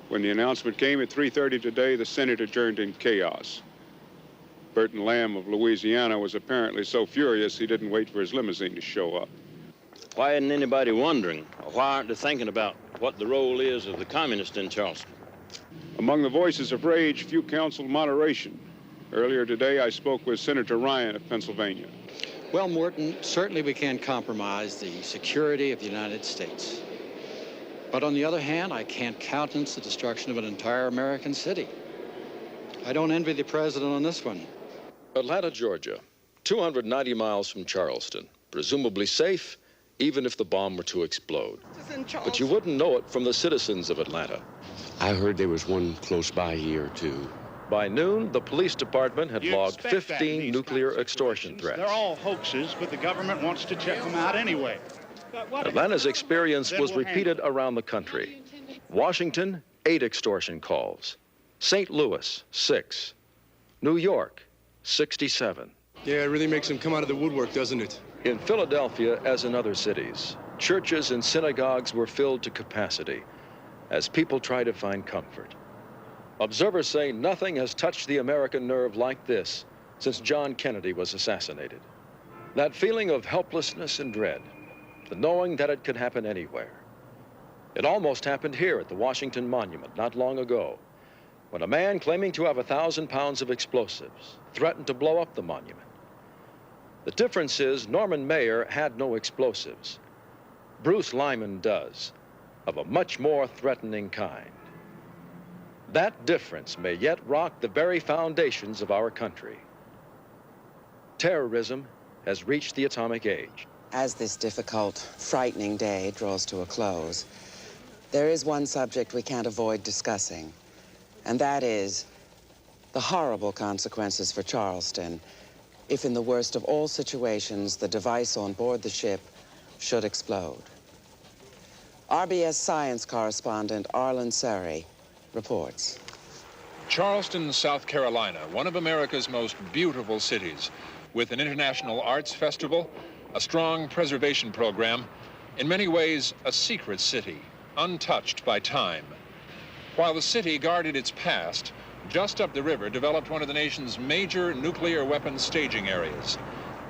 Speaker 8: When the announcement came at 3:30 today, the Senate adjourned in chaos. Burton Lamb of Louisiana was apparently so furious he didn't wait for his limousine to show up.
Speaker 15: Why isn't anybody wondering? Why aren't they thinking about what the role is of the communists in Charleston?
Speaker 8: Among the voices of rage, few counseled moderation. Earlier today, I spoke with Senator Ryan of Pennsylvania.
Speaker 16: Well, Morton, certainly we can't compromise the security of the United States. But on the other hand, I can't countenance the destruction of an entire American city. I don't envy the president on this one.
Speaker 13: Atlanta, Georgia, 290 miles from Charleston, presumably safe, even if the bomb were to explode. But you wouldn't know it from the citizens of Atlanta.
Speaker 19: I heard there was one close by here, too.
Speaker 13: By noon, the police department had logged 15 nuclear extortion threats.
Speaker 25: They're all hoaxes, but the government wants to check them out anyway.
Speaker 13: Atlanta's experience was repeated around the country. Washington, 8 extortion calls. St. Louis, 6. New York, 67.
Speaker 26: Yeah, it really makes them come out of the woodwork, doesn't it?
Speaker 13: In Philadelphia, as in other cities, churches and synagogues were filled to capacity as people try to find comfort. Observers say nothing has touched the American nerve like this since John Kennedy was assassinated. That feeling of helplessness and dread, the knowing that it could happen anywhere. It almost happened here at the Washington Monument not long ago, when a man claiming to have 1,000 pounds of explosives threatened to blow up the monument. The difference is Norman Maier had no explosives. Bruce Lyman does, of a much more threatening kind. That difference may yet rock the very foundations of our country. Terrorism has reached the atomic age.
Speaker 5: As this difficult, frightening day draws to a close, there is one subject we can't avoid discussing, and that is the horrible consequences for Charleston if, in the worst of all situations, the device on board the ship should explode. RBS science correspondent Arlen Surrey reports.
Speaker 27: Charleston, South Carolina, one of America's most beautiful cities, with an international arts festival, a strong preservation program, in many ways a secret city, untouched by time. While the city guarded its past, just up the river developed one of the nation's major nuclear weapons staging areas.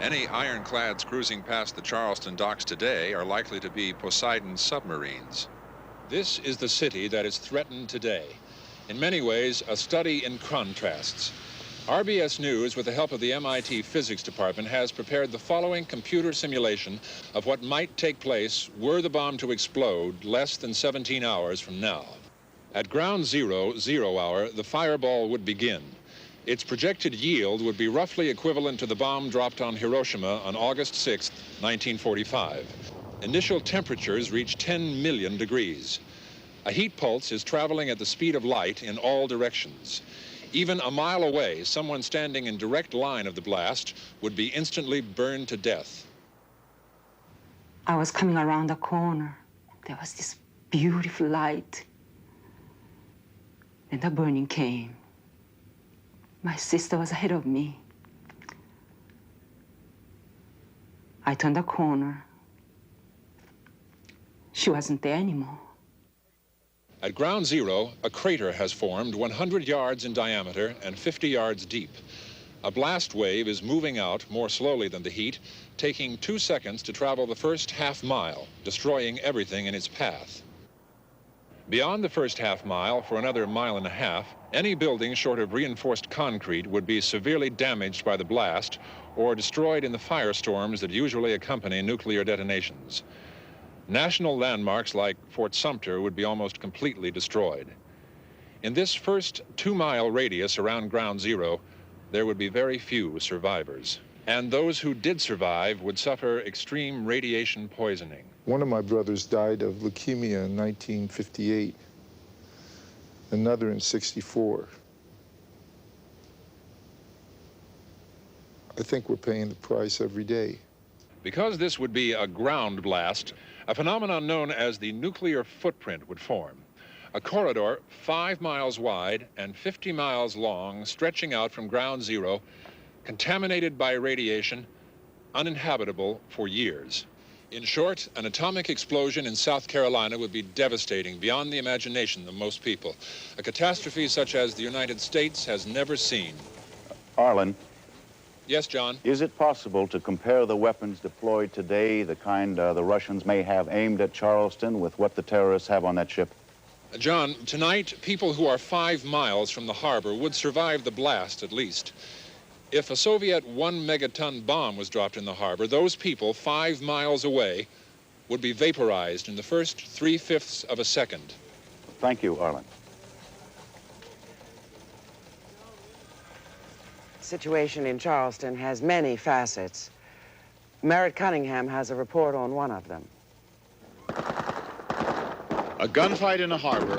Speaker 28: Any ironclads cruising past the Charleston docks today are likely to be Poseidon submarines.
Speaker 27: This is the city that is threatened today. In many ways, a study in contrasts. RBS News, with the help of the MIT Physics Department, has prepared the following computer simulation of what might take place were the bomb to explode less than 17 hours from now. At ground zero, 0 hour, the fireball would begin. Its projected yield would be roughly equivalent to the bomb dropped on Hiroshima on August 6, 1945. Initial temperatures reach 10 million degrees. A heat pulse is traveling at the speed of light in all directions. Even a mile away, someone standing in direct line of the blast would be instantly burned to death.
Speaker 29: I was coming around the corner. There was this beautiful light. Then the burning came. My sister was ahead of me. I turned the corner. She wasn't there anymore.
Speaker 27: At ground zero, a crater has formed 100 yards in diameter and 50 yards deep. A blast wave is moving out more slowly than the heat, taking 2 seconds to travel the first half mile, destroying everything in its path. Beyond the first half mile, for another mile and a half, any building short of reinforced concrete would be severely damaged by the blast or destroyed in the firestorms that usually accompany nuclear detonations. National landmarks like Fort Sumter would be almost completely destroyed. In this first 2-mile radius around ground zero, there would be very few survivors. And those who did survive would suffer extreme radiation poisoning.
Speaker 2: One of my brothers died of leukemia in 1958, another in 64. I think we're paying the price every day.
Speaker 27: Because this would be a ground blast, a phenomenon known as the nuclear footprint would form. A corridor 5 miles wide and 50 miles long, stretching out from ground zero, contaminated by radiation, uninhabitable for years. In short, an atomic explosion in South Carolina would be devastating beyond the imagination of most people. A catastrophe such as the United States has never seen.
Speaker 11: Arlen.
Speaker 27: Yes, John?
Speaker 11: Is it possible to compare the weapons deployed today, the kind the Russians may have aimed at Charleston, with what the terrorists have on that ship?
Speaker 27: John, tonight, people who are 5 miles from the harbor would survive the blast, at least. If a Soviet 1 megaton bomb was dropped in the harbor, those people 5 miles away would be vaporized in the first 3/5 of a second.
Speaker 11: Thank you, Arlen.
Speaker 5: The situation in Charleston has many facets. Merritt Cunningham has a report on one of them.
Speaker 3: A gunfight in a harbor.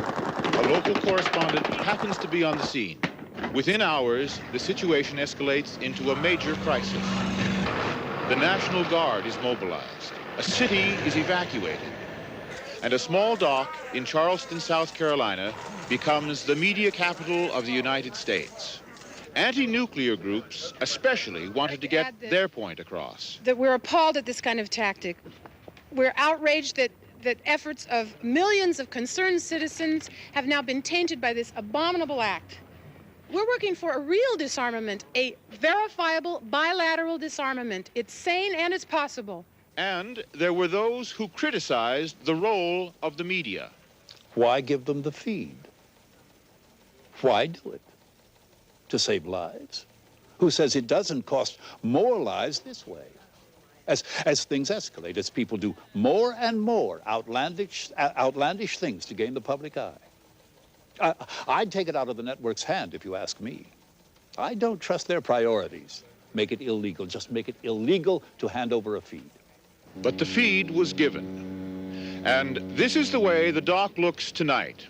Speaker 3: A local correspondent happens to be on the scene. Within hours, the situation escalates into a major crisis. The National Guard is mobilized. A city is evacuated. And a small dock in Charleston, South Carolina, becomes the media capital of the United States. Anti-nuclear groups especially wanted to get their point across.
Speaker 7: That we're appalled at this kind of tactic. We're outraged that efforts of millions of concerned citizens have now been tainted by this abominable act. We're working for a real disarmament, a verifiable bilateral disarmament. It's sane and it's possible.
Speaker 3: And there were those who criticized the role of the media.
Speaker 12: Why give them the feed? Why do it? To save lives. Who says it doesn't cost more lives this way? As things escalate, as people do more and more outlandish things to gain the public eye. I'd take it out of the network's hand, if you ask me. I don't trust their priorities. Make it illegal. Just make it illegal to hand over a feed.
Speaker 3: But the feed was given. And this is the way the dock looks tonight.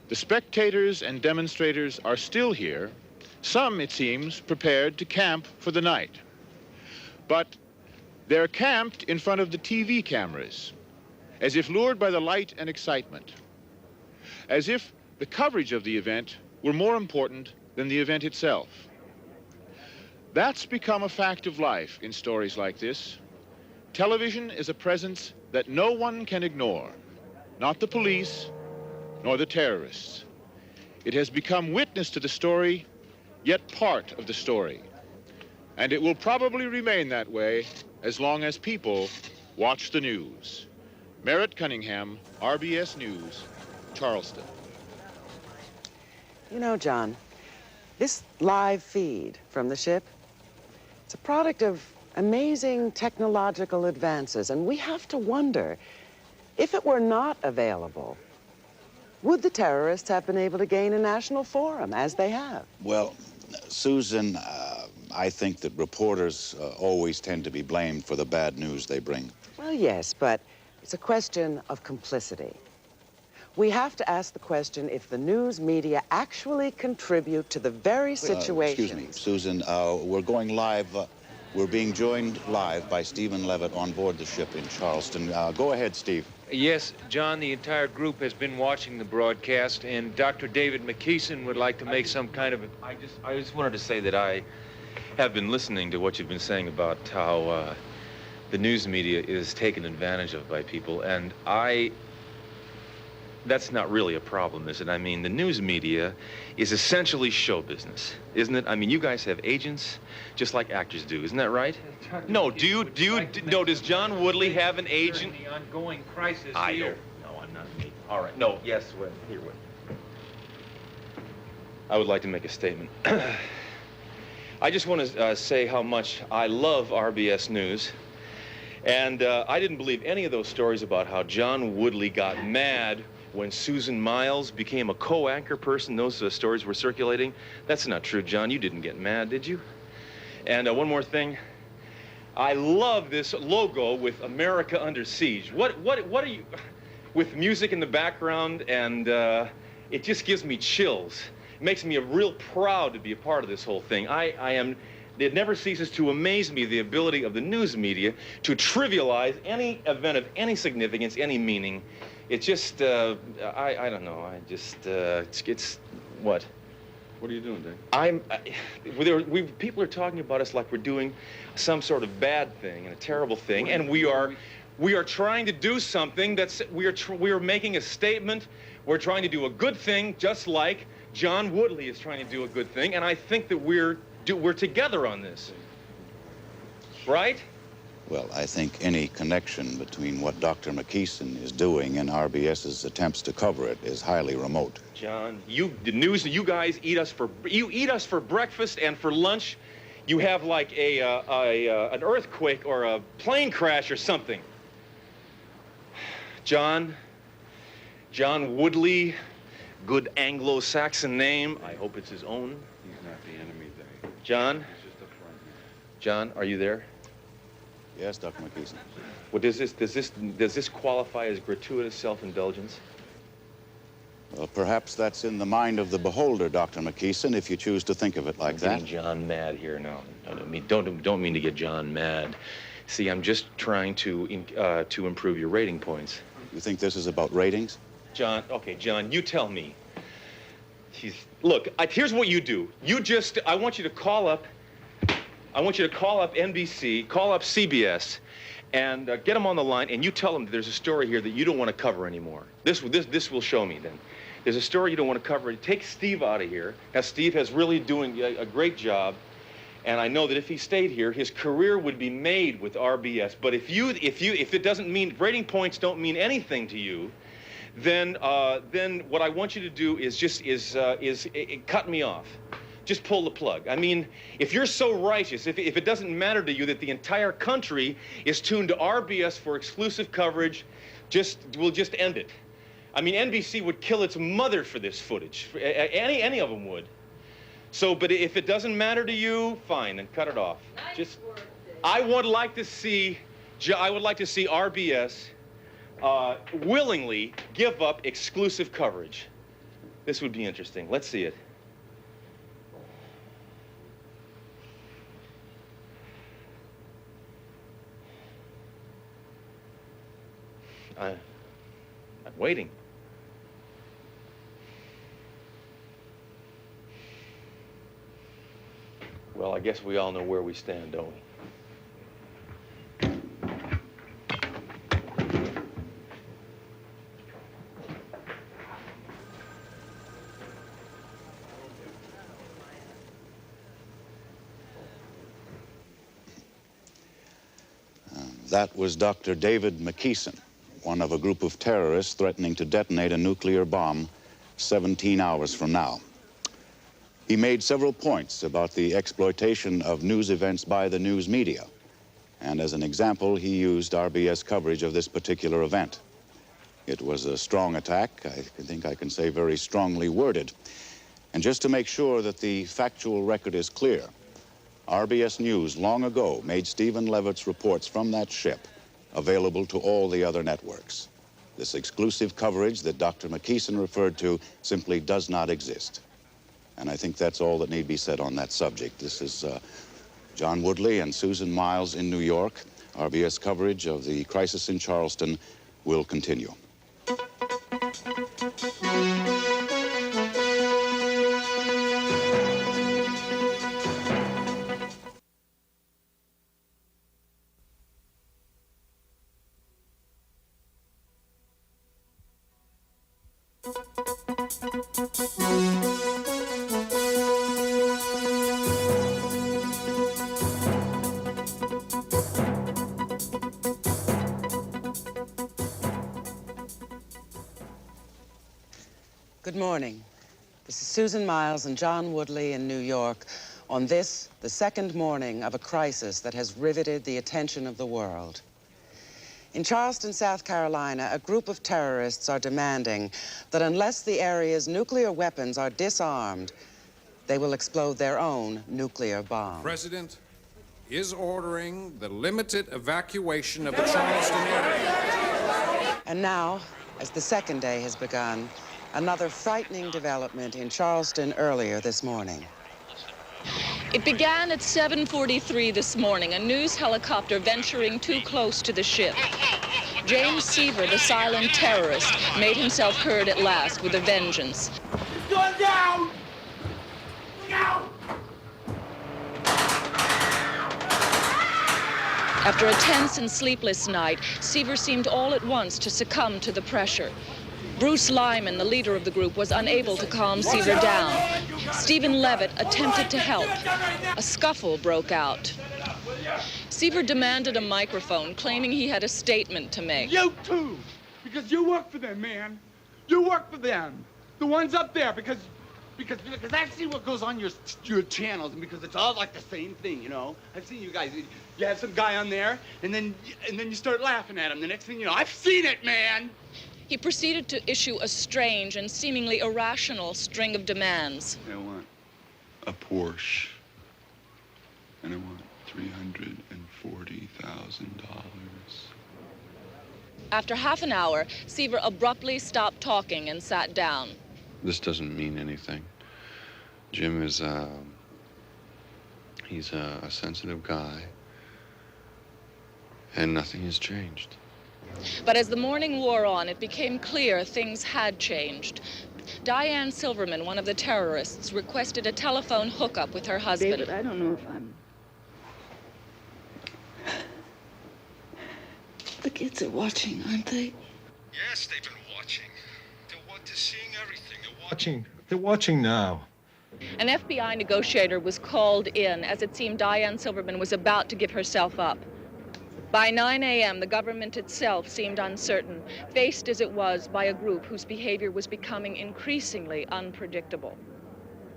Speaker 3: The spectators and demonstrators are still here. Some, it seems, prepared to camp for the night. But they're camped in front of the TV cameras, as if lured by the light and excitement, as if the coverage of the event were more important than the event itself. That's become a fact of life in stories like this. Television is a presence that no one can ignore, not the police, nor the terrorists. It has become witness to the story, yet part of the story. And it will probably remain that way as long as people watch the news. Merritt Cunningham, RBS News, Charleston.
Speaker 5: You know, John, this live feed from the ship, it's a product of amazing technological advances, and we have to wonder, if it were not available, would the terrorists have been able to gain a national forum, as they have?
Speaker 11: Well, Susan, I think that reporters always tend to be blamed for the bad news they bring.
Speaker 5: Well, yes, but it's a question of complicity. We have to ask the question if the news media actually contribute to the very situations.
Speaker 11: Excuse me, Susan, we're going live. We're being joined live by Stephen Levitt on board the ship in Charleston. Go ahead, Steve.
Speaker 18: Yes, John, the entire group has been watching the broadcast, and Dr. David McKeeson would like to make some kind of...
Speaker 20: I just wanted to say that I have been listening to what you've been saying about how the news media is taken advantage of by people, and that's not really a problem, is it? I mean, the news media is essentially show business, isn't it? I mean, you guys have agents just like actors do, isn't that right? No, does John Woodley have an agent?
Speaker 18: The ongoing crisis
Speaker 20: I
Speaker 18: here.
Speaker 20: don't. No, I'm not me. All right. No, yes, well, here, wait. I would like to make a statement. I just want to say how much I love RBS News. And I didn't believe any of those stories about how John Woodley got mad when Susan Miles became a co-anchor person. Those stories were circulating. That's not true, John. You didn't get mad, did you? And one more thing. I love this logo with America Under Siege. What are you, with music in the background, and it just gives me chills. It makes me real proud to be a part of this whole thing. It never ceases to amaze me, the ability of the news media to trivialize any event of any significance, any meaning. It just, I don't know, it's what?
Speaker 8: What are you doing, Dave?
Speaker 20: People are talking about us like we're doing some sort of bad thing and a terrible thing, and we are trying to do something we are making a statement. We're trying to do a good thing, just like John Woodley is trying to do a good thing, and I think that we're together on this, right?
Speaker 11: Well, I think any connection between what Dr. McKeeson is doing and RBS's attempts to cover it is highly remote.
Speaker 20: John, you guys eat us for breakfast and for lunch. You have like an earthquake or a plane crash or something. John Woodley, good Anglo-Saxon name. I hope it's his own.
Speaker 8: He's not the enemy, Dave.
Speaker 20: John?
Speaker 8: He's just a friend.
Speaker 20: John, are you there?
Speaker 11: Yes, Dr. McKeeson.
Speaker 20: Well, does this qualify as gratuitous self-indulgence?
Speaker 11: Well, perhaps that's in the mind of the beholder, Dr. McKeeson, if you choose to think of it like that.
Speaker 20: I'm getting John mad here now. Don't mean to get John mad. See, I'm just trying to improve your rating points.
Speaker 11: You think this is about ratings?
Speaker 20: John, okay, John, you tell me. Look, here's what you do. I want you to call up NBC, call up CBS, and get them on the line, and you tell them that there's a story here that you don't want to cover anymore. This will show me then. There's a story you don't want to cover. Take Steve out of here. Now, Steve has really doing a great job, and I know that if he stayed here, his career would be made with RBS. But if it doesn't mean, rating points don't mean anything to you, then what I want you to do is cut me off. Just pull the plug. I mean, if you're so righteous, if it doesn't matter to you that the entire country is tuned to RBS for exclusive coverage, we'll just end it. I mean, NBC would kill its mother for this footage. Any of them would. So, but if it doesn't matter to you, fine, then cut it off. I would like to see RBS willingly give up exclusive coverage. This would be interesting. Let's see it. I'm waiting. Well, I guess we all know where we stand, don't we?
Speaker 11: That was Dr. David McKeeson, one of a group of terrorists threatening to detonate a nuclear bomb 17 hours from now. He made several points about the exploitation of news events by the news media. And as an example, he used RBS coverage of this particular event. It was a strong attack. I think I can say very strongly worded. And just to make sure that the factual record is clear, RBS News long ago made Stephen Levitt's reports from that ship available to all the other networks. This exclusive coverage that Dr. McKeeson referred to simply does not exist. And I think that's all that need be said on that subject. This is John Woodley and Susan Miles in New York. RBS coverage of the crisis in Charleston will continue.
Speaker 5: Good morning. This is Susan Miles and John Woodley in New York on this, the second morning of a crisis that has riveted the attention of the world. In Charleston, South Carolina, a group of terrorists are demanding that unless the area's nuclear weapons are disarmed, they will explode their own nuclear bomb.
Speaker 1: President, is ordering the limited evacuation of the Charleston area.
Speaker 5: And now, as the second day has begun, another frightening development in Charleston earlier this morning.
Speaker 4: It began at 7:43 this morning, a news helicopter venturing too close to the ship. James Seaver, the silent terrorist, made himself heard at last with a vengeance.
Speaker 9: It's going down! Look out!
Speaker 4: After a tense and sleepless night, Seaver seemed all at once to succumb to the pressure. Bruce Lyman, the leader of the group, was unable to calm Seaver down. Stephen Levitt attempted to help. A scuffle broke out. Seaver demanded a microphone, claiming he had a statement to make.
Speaker 9: You too! Because you work for them, man. You work for them. The ones up there, because I see what goes on your channels, and because it's all like the same thing, you know? I've seen you guys. You have some guy on there, and then you start laughing at him. The next thing you know, I've seen it, man!
Speaker 4: He proceeded to issue a strange and seemingly irrational string of demands.
Speaker 14: I want a Porsche, and I want $340,000.
Speaker 4: After half an hour, Seaver abruptly stopped talking and sat down.
Speaker 14: This doesn't mean anything. Jim is, he's a sensitive guy, and nothing has changed.
Speaker 4: But as the morning wore on, it became clear things had changed. Diane Silverman, one of the terrorists, requested a telephone hookup with her husband.
Speaker 17: David, I don't know if I'm... The kids are watching, aren't they?
Speaker 21: Yes, they've been watching. They're seeing everything. They're watching now.
Speaker 4: An FBI negotiator was called in as it seemed Diane Silverman was about to give herself up. By 9 a.m., the government itself seemed uncertain, faced as it was by a group whose behavior was becoming increasingly unpredictable.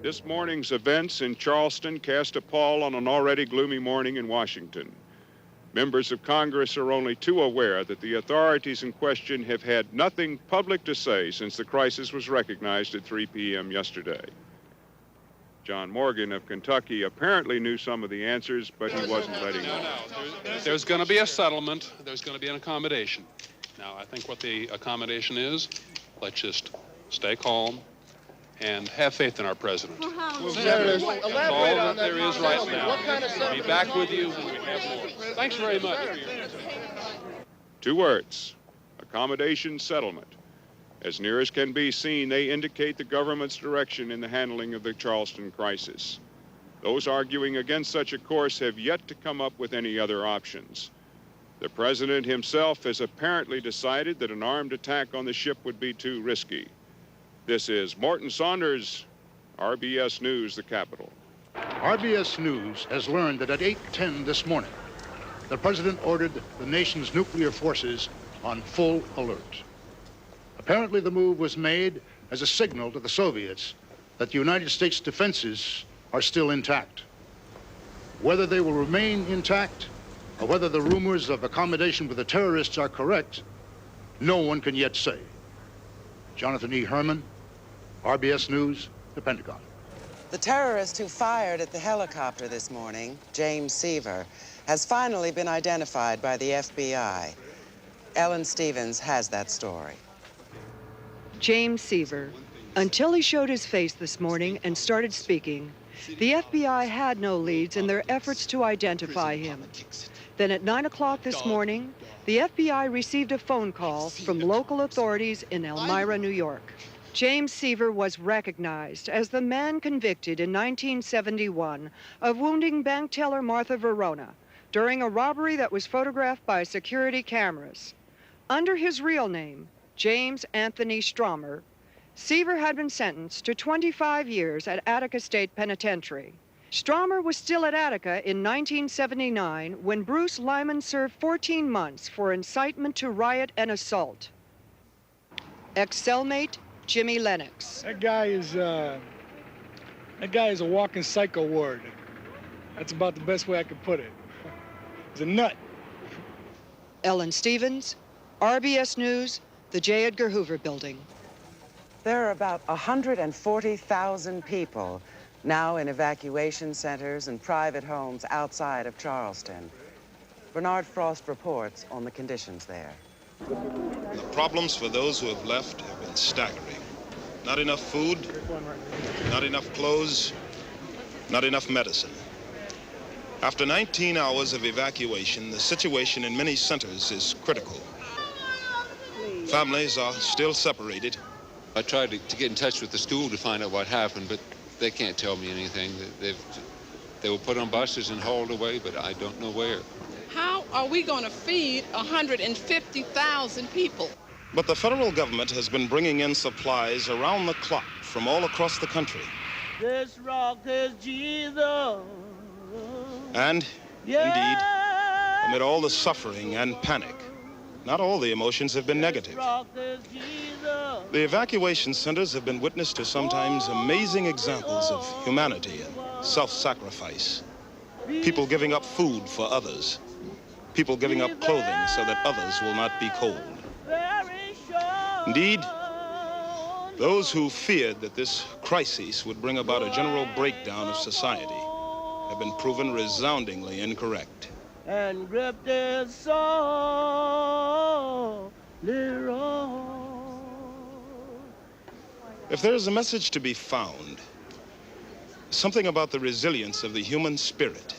Speaker 8: This morning's events in Charleston cast a pall on an already gloomy morning in Washington. Members of Congress are only too aware that the authorities in question have had nothing public to say since the crisis was recognized at 3 p.m. yesterday. John Morgan of Kentucky apparently knew some of the answers, but he wasn't letting on.
Speaker 22: There's going to be a settlement. There's going to be an accommodation. Now, I think what the accommodation is, let's just stay calm and have faith in our president.
Speaker 21: Senators,
Speaker 22: That's all that there is right now. We'll be back with you when we have more. Thanks very much.
Speaker 8: 2 words: accommodation, settlement. As near as can be seen, they indicate the government's direction in the handling of the Charleston crisis. Those arguing against such a course have yet to come up with any other options. The president himself has apparently decided that an armed attack on the ship would be too risky. This is Morton Saunders, RBS News, the Capitol.
Speaker 25: RBS News has learned that at 8:10 this morning, the president ordered the nation's nuclear forces on full alert. Apparently, the move was made as a signal to the Soviets that the United States defenses are still intact. Whether they will remain intact or whether the rumors of accommodation with the terrorists are correct, no one can yet say. Jonathan E. Herman, RBS News, the Pentagon.
Speaker 5: The terrorist who fired at the helicopter this morning, James Seaver, has finally been identified by the FBI. Ellen Stevens has that story.
Speaker 23: James Seaver. Until he showed his face this morning and started speaking, the FBI had no leads in their efforts to identify him. Then at 9 o'clock this morning, the FBI received a phone call from local authorities in Elmira, New York. James Seaver was recognized as the man convicted in 1971 of wounding bank teller Martha Verona during a robbery that was photographed by security cameras. Under his real name, James Anthony Stromer, Seaver had been sentenced to 25 years at Attica State Penitentiary. Stromer was still at Attica in 1979 when Bruce Lyman served 14 months for incitement to riot and assault. Ex-cellmate Jimmy Lennox.
Speaker 24: That guy is a walking psycho ward. That's about the best way I could put it. He's a nut.
Speaker 23: Ellen Stevens, RBS News, the J. Edgar Hoover Building.
Speaker 5: There are about 140,000 people now in evacuation centers and private homes outside of Charleston. Bernard Frost reports on the conditions there.
Speaker 6: The problems for those who have left have been staggering. Not enough food, not enough clothes, not enough medicine. After 19 hours of evacuation, the situation in many centers is critical. Families are still separated.
Speaker 22: I tried to get in touch with the school to find out what happened, but they can't tell me anything. They were put on buses and hauled away, but I don't know where.
Speaker 10: How are we going to feed 150,000 people?
Speaker 6: But the federal government has been bringing in supplies around the clock from all across the country.
Speaker 13: This rock is Jesus.
Speaker 6: And, indeed, amid all the suffering and panic, not all the emotions have been negative. The evacuation centers have been witness to sometimes amazing examples of humanity and self-sacrifice. People giving up food for others. People giving up clothing so that others will not be cold. Indeed, those who feared that this crisis would bring about a general breakdown of society have been proven resoundingly incorrect.
Speaker 13: And gripped his soul,
Speaker 6: If there is a message to be found, something about the resilience of the human spirit,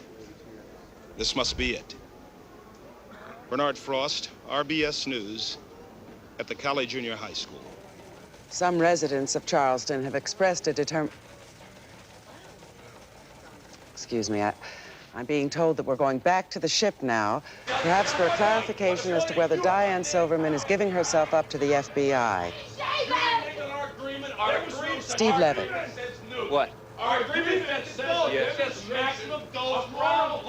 Speaker 6: this must be it. Bernard Frost, RBS News, at the Cali Junior High School.
Speaker 5: Some residents of Charleston have expressed a Excuse me, I'm being told that we're going back to the ship now, perhaps for a clarification as to whether Diane Silverman is giving herself up to the FBI. Steve Levitt.
Speaker 18: What?
Speaker 13: Our agreement that says maximum dose round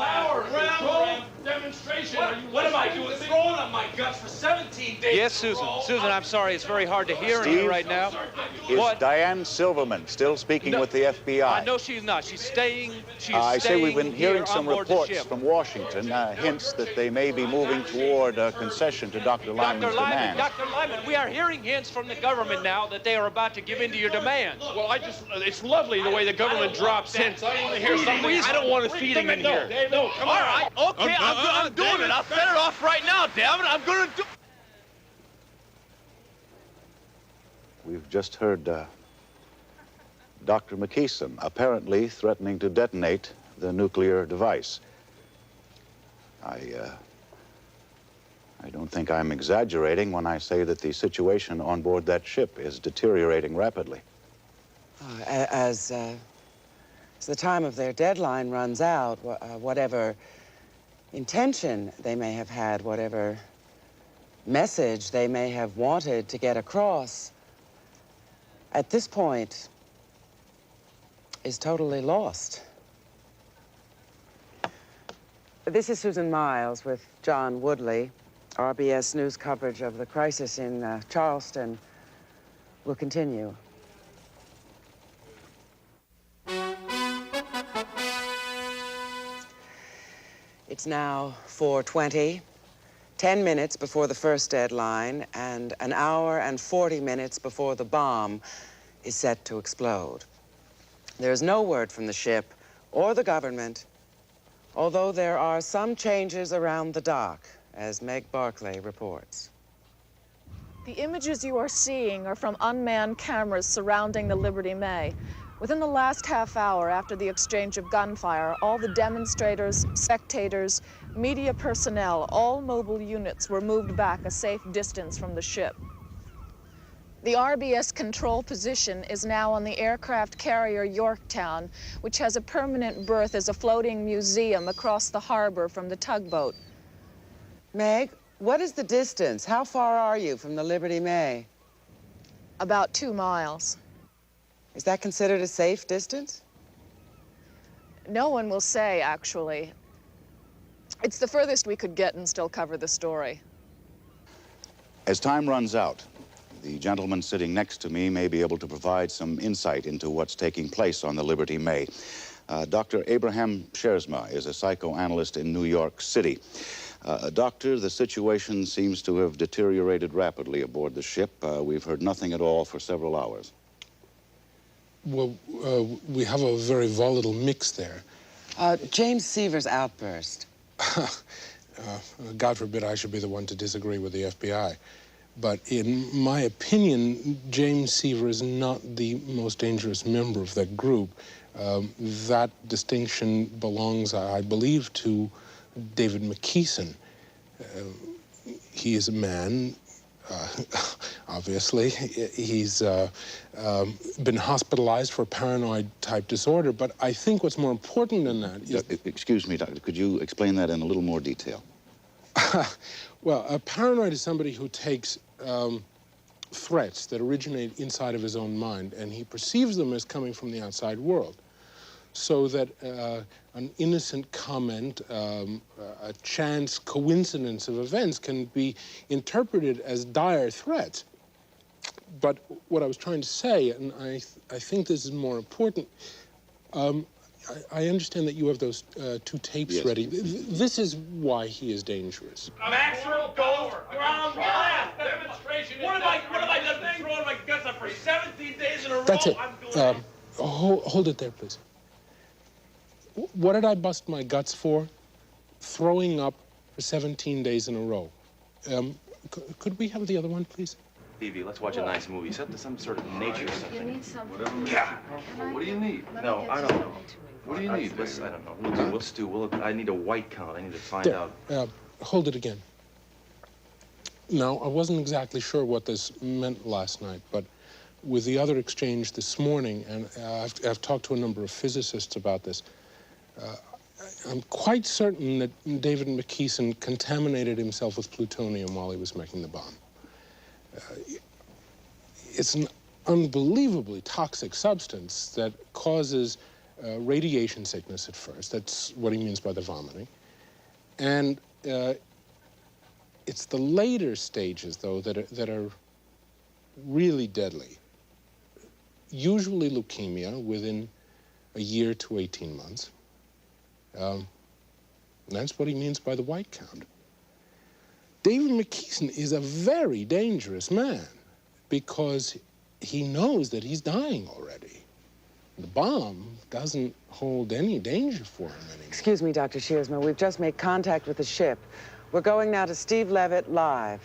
Speaker 13: demonstration. What am I doing? Throwing up my guts for 17 days.
Speaker 18: Yes, Susan. Susan, I'm sorry. It's very hard to hear you right now.
Speaker 11: Is
Speaker 18: What?
Speaker 11: Diane Silverman still speaking with the FBI?
Speaker 18: No, she's not. She's staying.
Speaker 11: I say we've been hearing
Speaker 18: here
Speaker 11: some
Speaker 18: on board the
Speaker 11: reports
Speaker 18: ship.
Speaker 11: from Washington, hints that they may be moving toward a concession to Dr. Lyman's demands.
Speaker 18: Dr. Lyman, we are hearing hints from the government now that they are about to give in to your demands.
Speaker 13: Well, it's lovely the way the government drops hints. I want to hear something. I don't want to feed him in here. No, come on.
Speaker 18: All right, okay, I'm doing it. I'll set it off right now, damn it. I'm going to do.
Speaker 11: We've just heard Dr. McKeeson apparently threatening to detonate the nuclear device. I don't think I'm exaggerating when I say that the situation on board that ship is deteriorating rapidly.
Speaker 5: As the time of their deadline runs out, whatever intention they may have had, whatever message they may have wanted to get across, at this point, is totally lost. This is Susan Miles with John Woodley. RBS News coverage of the crisis in Charleston will continue. It's now 4:20, 10 minutes before the first deadline, and an hour and 40 minutes before the bomb is set to explode. There's no word from the ship or the government, although there are some changes around the dock, as Meg Barclay reports.
Speaker 4: The images you are seeing are from unmanned cameras surrounding the Liberty May. Within the last half hour after the exchange of gunfire, all the demonstrators, spectators, media personnel, all mobile units were moved back a safe distance from the ship. The RBS control position is now on the aircraft carrier Yorktown, which has a permanent berth as a floating museum across the harbor from the tugboat.
Speaker 5: Meg, what is the distance? How far are you from the Liberty May?
Speaker 4: About 2 miles.
Speaker 5: Is that considered a safe distance?
Speaker 4: No one will say, actually. It's the furthest we could get and still cover the story.
Speaker 11: As time runs out, the gentleman sitting next to me may be able to provide some insight into what's taking place on the Liberty May. Dr. Abraham Scherzma is a psychoanalyst in New York City. Doctor, the situation seems to have deteriorated rapidly aboard the ship. We've heard nothing at all for several hours.
Speaker 2: Well, we have a very volatile mix there.
Speaker 5: James Seaver's outburst.
Speaker 2: God forbid I should be the one to disagree with the FBI. But in my opinion, James Seaver is not the most dangerous member of that group. That distinction belongs, I believe, to David McKeeson. He is a man, obviously. He's been hospitalized for paranoid-type disorder, but I think what's more important than that is...
Speaker 11: Excuse me, Doctor, could you explain that in a little more detail?
Speaker 2: Well, a paranoid is somebody who takes threats that originate inside of his own mind, and he perceives them as coming from the outside world. So that an innocent comment, a chance coincidence of events can be interpreted as dire threats. But what I was trying to say, and I think this is more important, I understand that you have those 2 tapes ready. This is why he is dangerous.
Speaker 13: Maximum goes ground blast demonstration. What have I done? Throwing my guts up for 17 days in a row.
Speaker 2: That's it. Hold it there, please. What did I bust my guts for? Throwing up for 17 days in a row. Could we have the other one, please?
Speaker 20: Phoebe, let's watch a nice movie. Set to some sort of nature something.
Speaker 17: You need something.
Speaker 20: Yeah.
Speaker 17: What do you need?
Speaker 20: No, I don't know.
Speaker 17: What do you need?
Speaker 20: I don't know. We'll stew. I need a white count. I need to find out.
Speaker 2: Hold it again. Now, I wasn't exactly sure what this meant last night, but with the other exchange this morning, and I've talked to a number of physicists about this, I'm quite certain that David McKeeson contaminated himself with plutonium while he was making the bomb. It's an unbelievably toxic substance that causes radiation sickness at first. That's what he means by the vomiting. And it's the later stages, though, that are really deadly. Usually leukemia within a year to 18 months. That's what he means by the white count. David McKeeson is a very dangerous man because he knows that he's dying already. The bomb doesn't hold any danger for him anymore.
Speaker 5: Excuse me, Dr. Shearsman. We've just made contact with the ship. We're going now to Steve Levitt live.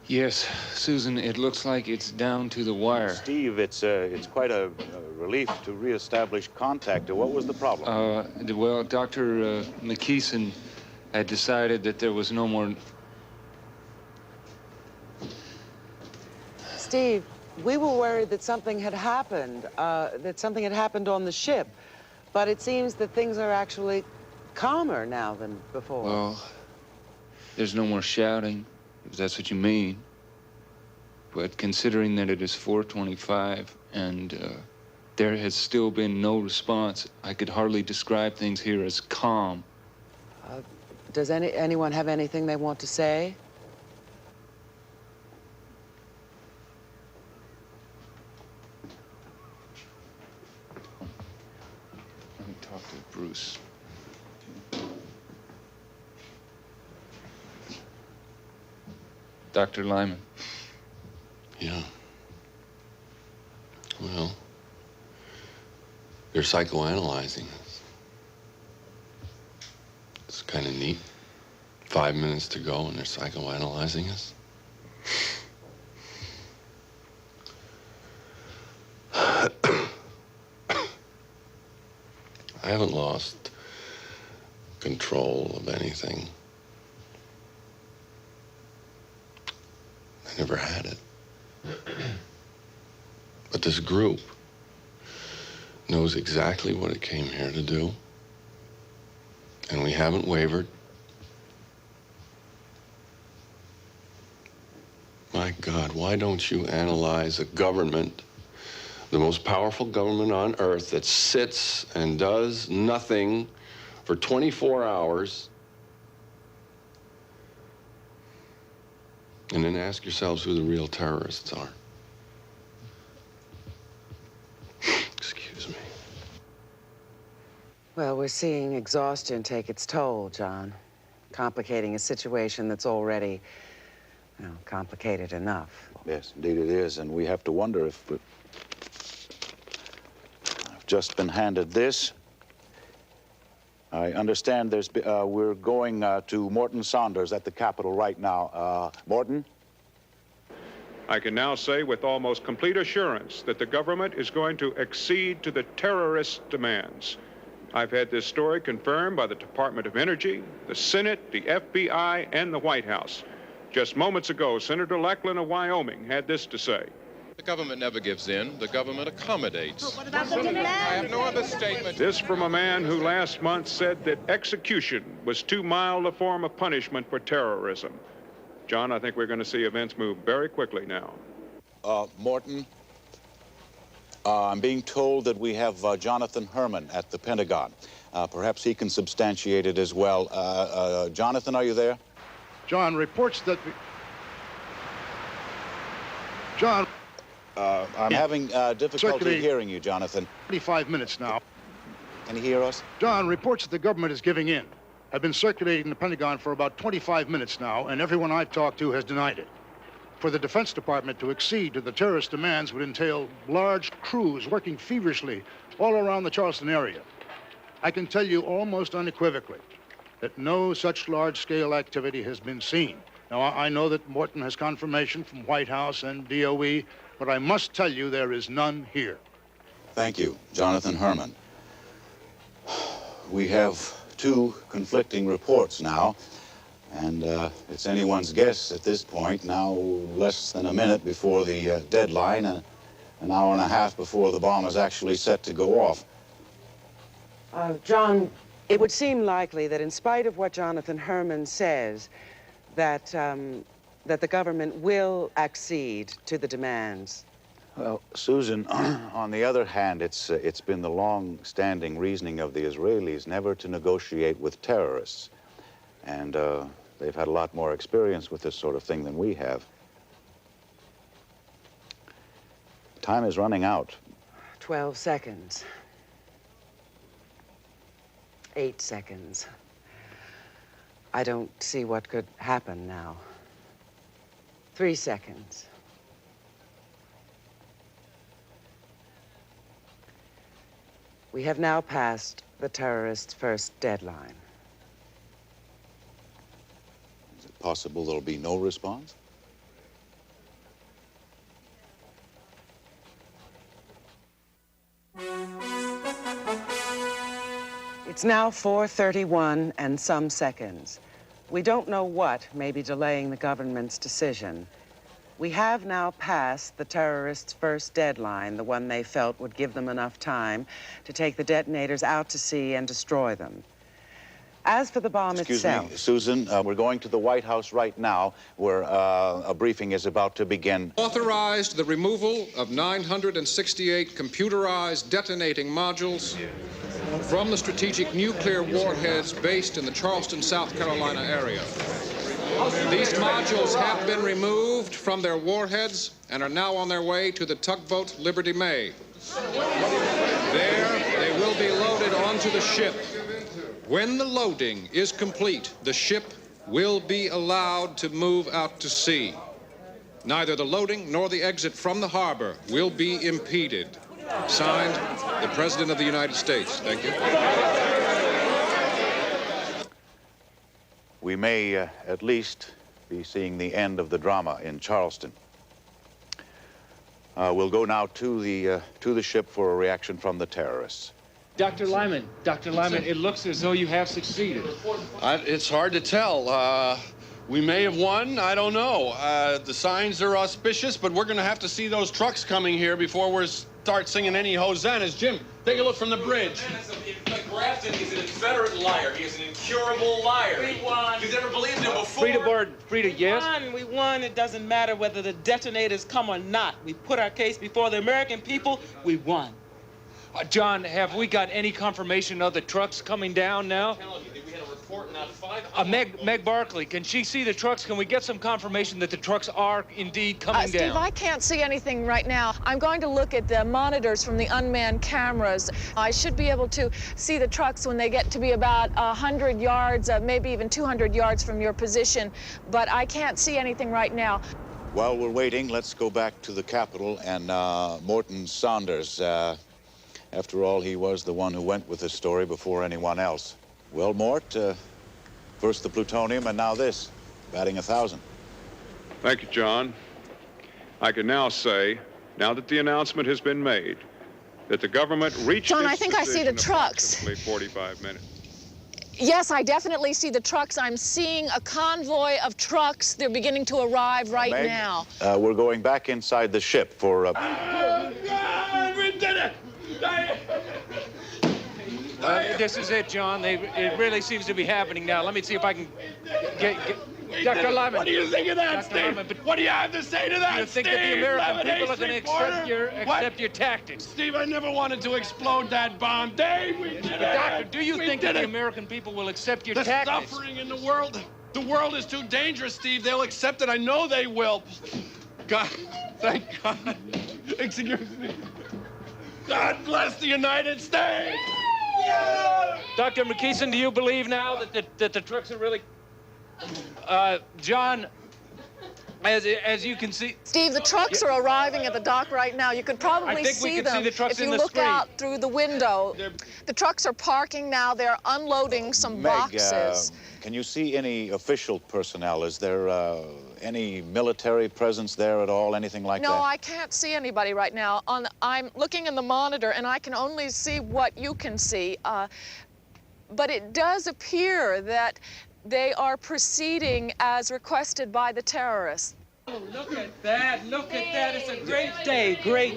Speaker 18: Yes, Susan, it looks like it's down to the wire.
Speaker 11: Steve, it's quite a relief to reestablish contact. What was the problem?
Speaker 18: Well, Dr. McKeeson had decided that there was no more...
Speaker 5: Steve, we were worried that something had happened, on the ship. But it seems that things are actually calmer now than before.
Speaker 18: Well, there's no more shouting, if that's what you mean. But considering that it is 4:25 and there has still been no response, I could hardly describe things here as calm.
Speaker 5: Does anyone have anything they want to say?
Speaker 18: Let me talk to Bruce. Dr. Lyman.
Speaker 14: Yeah. Well, they're psychoanalyzing us. It's kind of neat. 5 minutes to go and they're psychoanalyzing us. I haven't lost control of anything. I never had it. But this group knows exactly what it came here to do. And we haven't wavered. My God, why don't you analyze a government, the most powerful government on earth, that sits and does nothing for 24 hours, and then ask yourselves who the real terrorists are? Excuse me.
Speaker 5: Well, we're seeing exhaustion take its toll, John. Complicating a situation that's already, complicated enough.
Speaker 11: Yes, indeed it is, and we have to wonder if... just been handed this. I understand we're going to Morton Saunders at the Capitol right now. Morton?
Speaker 8: I can now say with almost complete assurance that the government is going to accede to the terrorist demands. I've had this story confirmed by the Department of Energy, the Senate, the FBI, and the White House. Just moments ago, Senator Lackland of Wyoming had this to say.
Speaker 7: The government never gives in. The government accommodates.
Speaker 8: I have no other statement. This from a man who last month said that execution was too mild a form of punishment for terrorism. John, I think we're going to see events move very quickly now.
Speaker 11: Morton, I'm being told that we have Jonathan Herman at the Pentagon. Perhaps he can substantiate it as well. Jonathan, are you there?
Speaker 25: John, reports that... John...
Speaker 11: I'm having difficulty hearing you, Jonathan.
Speaker 25: 45 minutes now.
Speaker 11: Can you hear us?
Speaker 25: John, reports that the government is giving in have been circulating in the Pentagon for about 25 minutes now, and everyone I've talked to has denied it. For the Defense Department to accede to the terrorist demands would entail large crews working feverishly all around the Charleston area. I can tell you almost unequivocally that no such large-scale activity has been seen. Now, I know that Morton has confirmation from White House and DOE, but I must tell you there is none here.
Speaker 11: Thank you, Jonathan Herman. We have two conflicting reports now, and it's anyone's guess at this point, now less than a minute before the deadline, an hour and a half before the bomb is actually set to go off.
Speaker 5: John, it would seem likely that in spite of what Jonathan Herman says, that the government will accede to the demands.
Speaker 11: Well, Susan, on the other hand, it's been the long-standing reasoning of the Israelis never to negotiate with terrorists. And they've had a lot more experience with this sort of thing than we have. Time is running out.
Speaker 5: 12 seconds. 8 seconds. I don't see what could happen now. 3 seconds. We have now passed the terrorists' first deadline.
Speaker 11: Is it possible there'll be no response?
Speaker 5: It's now 4:31 and some seconds. We don't know what may be delaying the government's decision. We have now passed the terrorists' first deadline, the one they felt would give them enough time to take the detonators out to sea and destroy them. As for the bomb itself...
Speaker 11: Excuse me, Susan, we're going to the White House right now, where a briefing is about to begin.
Speaker 1: Authorized the removal of 968 computerized detonating modules from the strategic nuclear warheads based in the Charleston, South Carolina area. These modules have been removed from their warheads and are now on their way to the tugboat Liberty May. There, they will be loaded onto the ship. When the loading is complete, the ship will be allowed to move out to sea. Neither the loading nor the exit from the harbor will be impeded. Signed, the President of the United States. Thank you.
Speaker 11: We may at least be seeing the end of the drama in Charleston. We'll go now to the ship for a reaction from the terrorists.
Speaker 18: Dr. Lyman, it looks as though you have succeeded.
Speaker 14: It's hard to tell. We may have won. I don't know. The signs are auspicious, but we're going to have to see those trucks coming here before we start singing any hosannas. Jim, take a look from the bridge.
Speaker 13: Grafton, he's an inveterate liar. He is an incurable liar.
Speaker 10: We won.
Speaker 13: He's never believed him before.
Speaker 18: Frida, yes?
Speaker 10: We won. It doesn't matter whether the detonators come or not. We put our case before the American people. We won.
Speaker 18: John, have we got any confirmation of the trucks coming down now?
Speaker 13: We had a report not 500.
Speaker 18: Meg Barkley, can she see the trucks? Can we get some confirmation that the trucks are indeed coming down?
Speaker 4: Steve, I can't see anything right now. I'm going to look at the monitors from the unmanned cameras. I should be able to see the trucks when they get to be about 100 yards, maybe even 200 yards from your position, but I can't see anything right now.
Speaker 11: While we're waiting, let's go back to the Capitol and Morton Saunders. After all, he was the one who went with the story before anyone else. Well, Mort, first the plutonium and now this, batting 1,000.
Speaker 8: Thank you, John. I can now say, now that the announcement has been made, that the government reached
Speaker 4: John,
Speaker 8: its
Speaker 4: I think I see the
Speaker 8: decision
Speaker 4: trucks.
Speaker 8: approximately 45 minutes.
Speaker 4: Yes, I definitely see the trucks. I'm seeing a convoy of trucks. They're beginning to arrive right
Speaker 11: Meg,
Speaker 4: now.
Speaker 11: We're going back inside the ship for...
Speaker 13: We did it!
Speaker 3: This is it, John. It really seems to be happening now. Let me see if I can get Dr. Lyman.
Speaker 13: What do you think of that, Steve? What do you have to say to that,
Speaker 3: Do you think
Speaker 13: Steve?
Speaker 3: that the American
Speaker 13: Lemonade
Speaker 3: people are going to accept your tactics?
Speaker 13: Steve, I never wanted to explode that bomb. Dave, we did it!
Speaker 3: Doctor, do you
Speaker 13: We
Speaker 3: think
Speaker 13: did
Speaker 3: that the
Speaker 13: it.
Speaker 3: American people will accept your
Speaker 13: The
Speaker 3: tactics?
Speaker 13: suffering in the world is too dangerous, Steve. They'll accept it. I know they will. God, thank God. Excuse me. God bless the United States.
Speaker 3: Dr. McKeeson, do you believe now that the trucks are really... John, as you can see...
Speaker 4: Steve, the trucks are arriving at the dock right now. You could probably
Speaker 3: I think we
Speaker 4: see
Speaker 3: can
Speaker 4: them
Speaker 3: see the trucks
Speaker 4: if you
Speaker 3: in the
Speaker 4: look
Speaker 3: street.
Speaker 4: out through the window. The trucks are parking now. They're unloading some
Speaker 11: Meg,
Speaker 4: boxes.
Speaker 11: can you see any official personnel? Is there any military presence there at all, anything like
Speaker 4: No,
Speaker 11: that?
Speaker 4: I can't see anybody right now. I'm looking in the monitor, and I can only see what you can see. But it does appear that they are proceeding as requested by the terrorists.
Speaker 3: Oh, look at that. Look at that. It's a great day. Great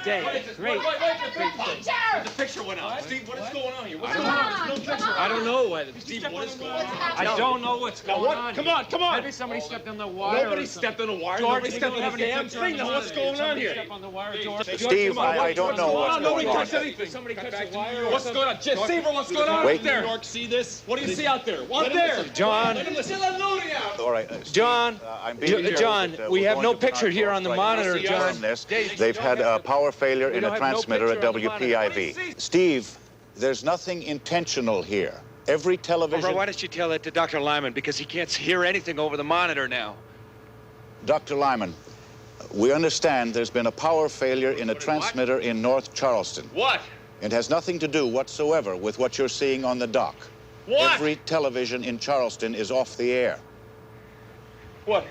Speaker 3: day. Great.
Speaker 13: The picture went out. Steve, what is going on here? What's going on? There's no picture.
Speaker 3: I don't know.
Speaker 13: Steve, what is going on?
Speaker 3: I don't know what's going on.
Speaker 13: Come on, come on.
Speaker 3: Maybe somebody stepped on the wire.
Speaker 13: Nobody stepped on the wire.
Speaker 3: George,
Speaker 13: Nobody stepped on the damn thing. Now what's going on here?
Speaker 3: Step on the wire, George.
Speaker 11: Steve, I don't know what's
Speaker 13: Nobody
Speaker 11: going on.
Speaker 13: touched anything.
Speaker 3: Somebody touched the wire.
Speaker 13: What's going on? Seaver, what's going on
Speaker 11: Wait.
Speaker 13: out there? New York, see this? What do you see out there? What there?
Speaker 3: John.
Speaker 13: Still unloading out.
Speaker 11: All right, Steve,
Speaker 3: John,
Speaker 11: I'm being told
Speaker 3: John,
Speaker 11: that
Speaker 3: we
Speaker 11: we're
Speaker 3: have
Speaker 11: going
Speaker 3: no
Speaker 11: to put
Speaker 3: picture here on the
Speaker 11: right now.
Speaker 3: monitor, John.
Speaker 11: From this, they've had a power failure in
Speaker 3: don't
Speaker 11: a
Speaker 3: have no
Speaker 11: transmitter at
Speaker 3: picture on the
Speaker 11: WPIV. Steve, there's nothing intentional here. Every television...
Speaker 3: Why don't you tell that to Dr. Lyman, because he can't hear anything over the monitor now.
Speaker 11: Dr. Lyman, we understand there's been a power failure in a transmitter in North Charleston.
Speaker 20: What?
Speaker 11: It has nothing to do whatsoever with what you're seeing on the dock.
Speaker 20: What?
Speaker 11: Every television in Charleston is off the air.
Speaker 20: What?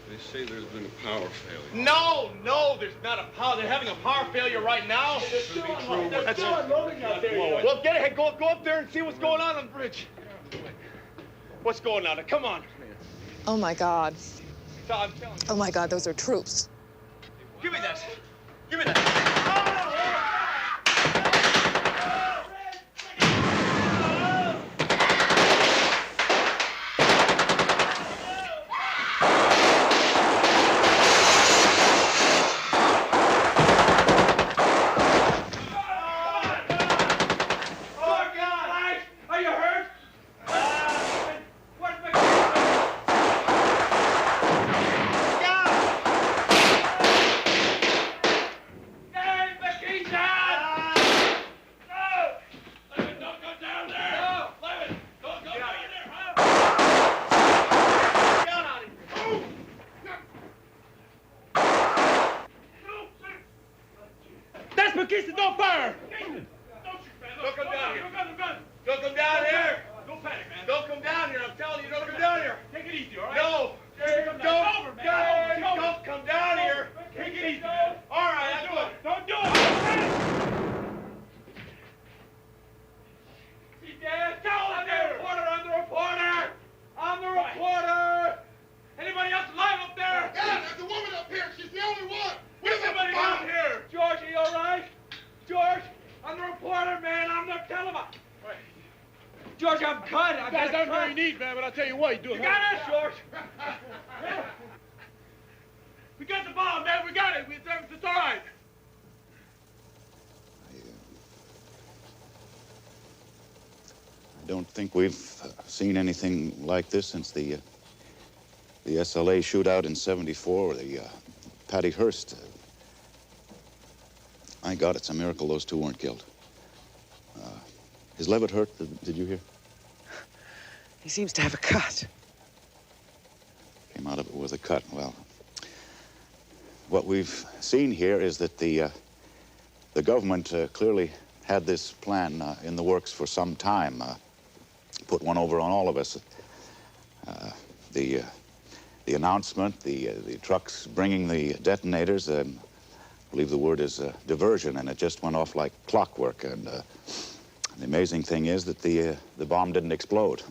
Speaker 14: They say there's been a power failure.
Speaker 20: No, there's not a power. They're having a power failure right now. That's unloading out there. Well, get ahead. Go up there and see what's going on the bridge. What's going on? Come on.
Speaker 4: Oh, my God.
Speaker 20: I'm telling you.
Speaker 4: Oh, my God, those are troops.
Speaker 20: Give me that. Give me that.
Speaker 13: Are you hurt? That's McKeeson, don't fire!
Speaker 20: Don't come down here. Don't come down here.
Speaker 13: Don't panic, man.
Speaker 20: Don't come down here. I'm telling you, don't come down here.
Speaker 13: Take it easy, all right?
Speaker 20: No. Don't come down here.
Speaker 13: Take it easy, man.
Speaker 20: All right, I do it.
Speaker 13: Don't do it! See, Dad? I'm the reporter! I'm the reporter! Anybody else alive up there?
Speaker 9: Yeah, there's a woman up here. She's the only one.
Speaker 13: Where's somebody out here? George, are you all right? George, I'm the reporter, man. I'm the television. George, I'm cut. I got
Speaker 9: That's very neat, man, but I'll tell you what, you do
Speaker 13: You got it, George? We got the bomb, man. We got it. It's all right.
Speaker 11: I don't think we've seen anything like this since the SLA shootout in '74 or the Patty Hearst. My God, it's a miracle those two weren't killed. Is Levitt hurt? Did you hear?
Speaker 5: He seems to have a cut.
Speaker 11: Came out of it with a cut. Well, what we've seen here is that the government clearly had this plan in the works for some time, put one over on all of us. The announcement, the trucks bringing the detonators, I believe the word is diversion, and it just went off like clockwork. And the amazing thing is that the bomb didn't explode.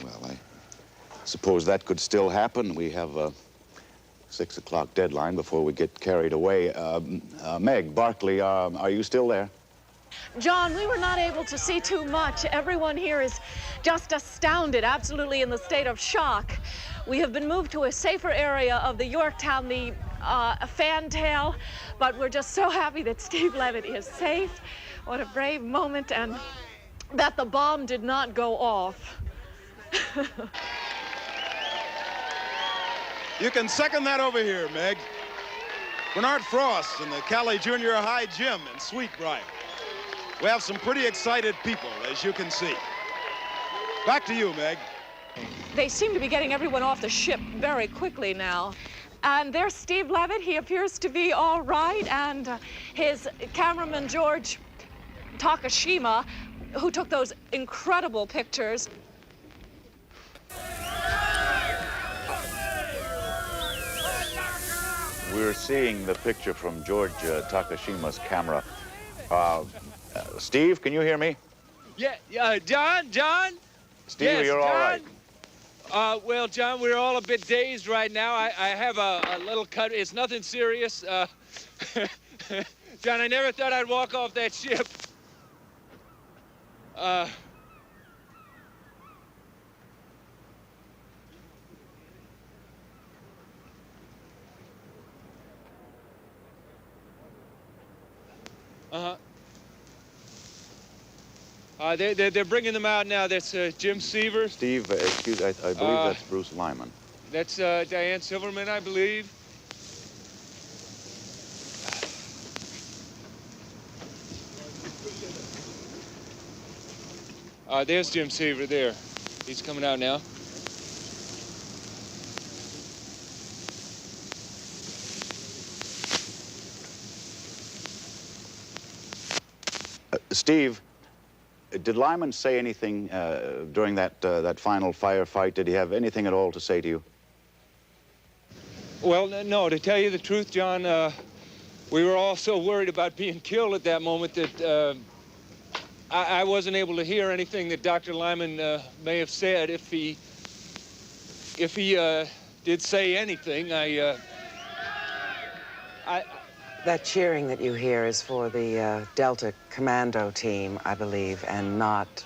Speaker 11: Well, I suppose that could still happen. We have a 6 o'clock deadline before we get carried away. Meg, Barkley, are you still there?
Speaker 12: John, we were not able to see too much. Everyone here is just astounded, absolutely in the state of shock. We have been moved to a safer area of the Yorktown, the Fantail, but we're just so happy that Steve Levitt is safe. What a brave moment, and that the bomb did not go off.
Speaker 6: You can second that over here, Meg. Bernard Frost in the Cali Junior High Gym in Sweetbriar. We have some pretty excited people, as you can see. Back to you, Meg.
Speaker 12: They seem to be getting everyone off the ship very quickly now. And there's Steve Levitt. He appears to be all right. And his cameraman, George Takashima, who took those incredible pictures.
Speaker 11: We're seeing the picture from George Takashima's camera. Steve, can you hear me?
Speaker 3: Yeah, John?
Speaker 11: Steve,
Speaker 3: yes,
Speaker 11: you're
Speaker 3: John?
Speaker 11: all right.
Speaker 3: Well, John, we're all a bit dazed right now. I have a little cut. It's nothing serious. John, I never thought I'd walk off that ship. They're bringing them out now. That's Jim Seaver.
Speaker 11: Steve, excuse, I believe that's Bruce Lyman.
Speaker 3: That's Diane Silverman, I believe. There's Jim Seaver there. He's coming out now.
Speaker 11: Steve, did Lyman say anything during that final firefight? Did he have anything at all to say to you?
Speaker 3: Well, no, to tell you the truth, John, we were all so worried about being killed at that moment that I wasn't able to hear anything that Dr. Lyman may have said. If he did say anything,
Speaker 5: That cheering that you hear is for the Delta Commando team, I believe, and not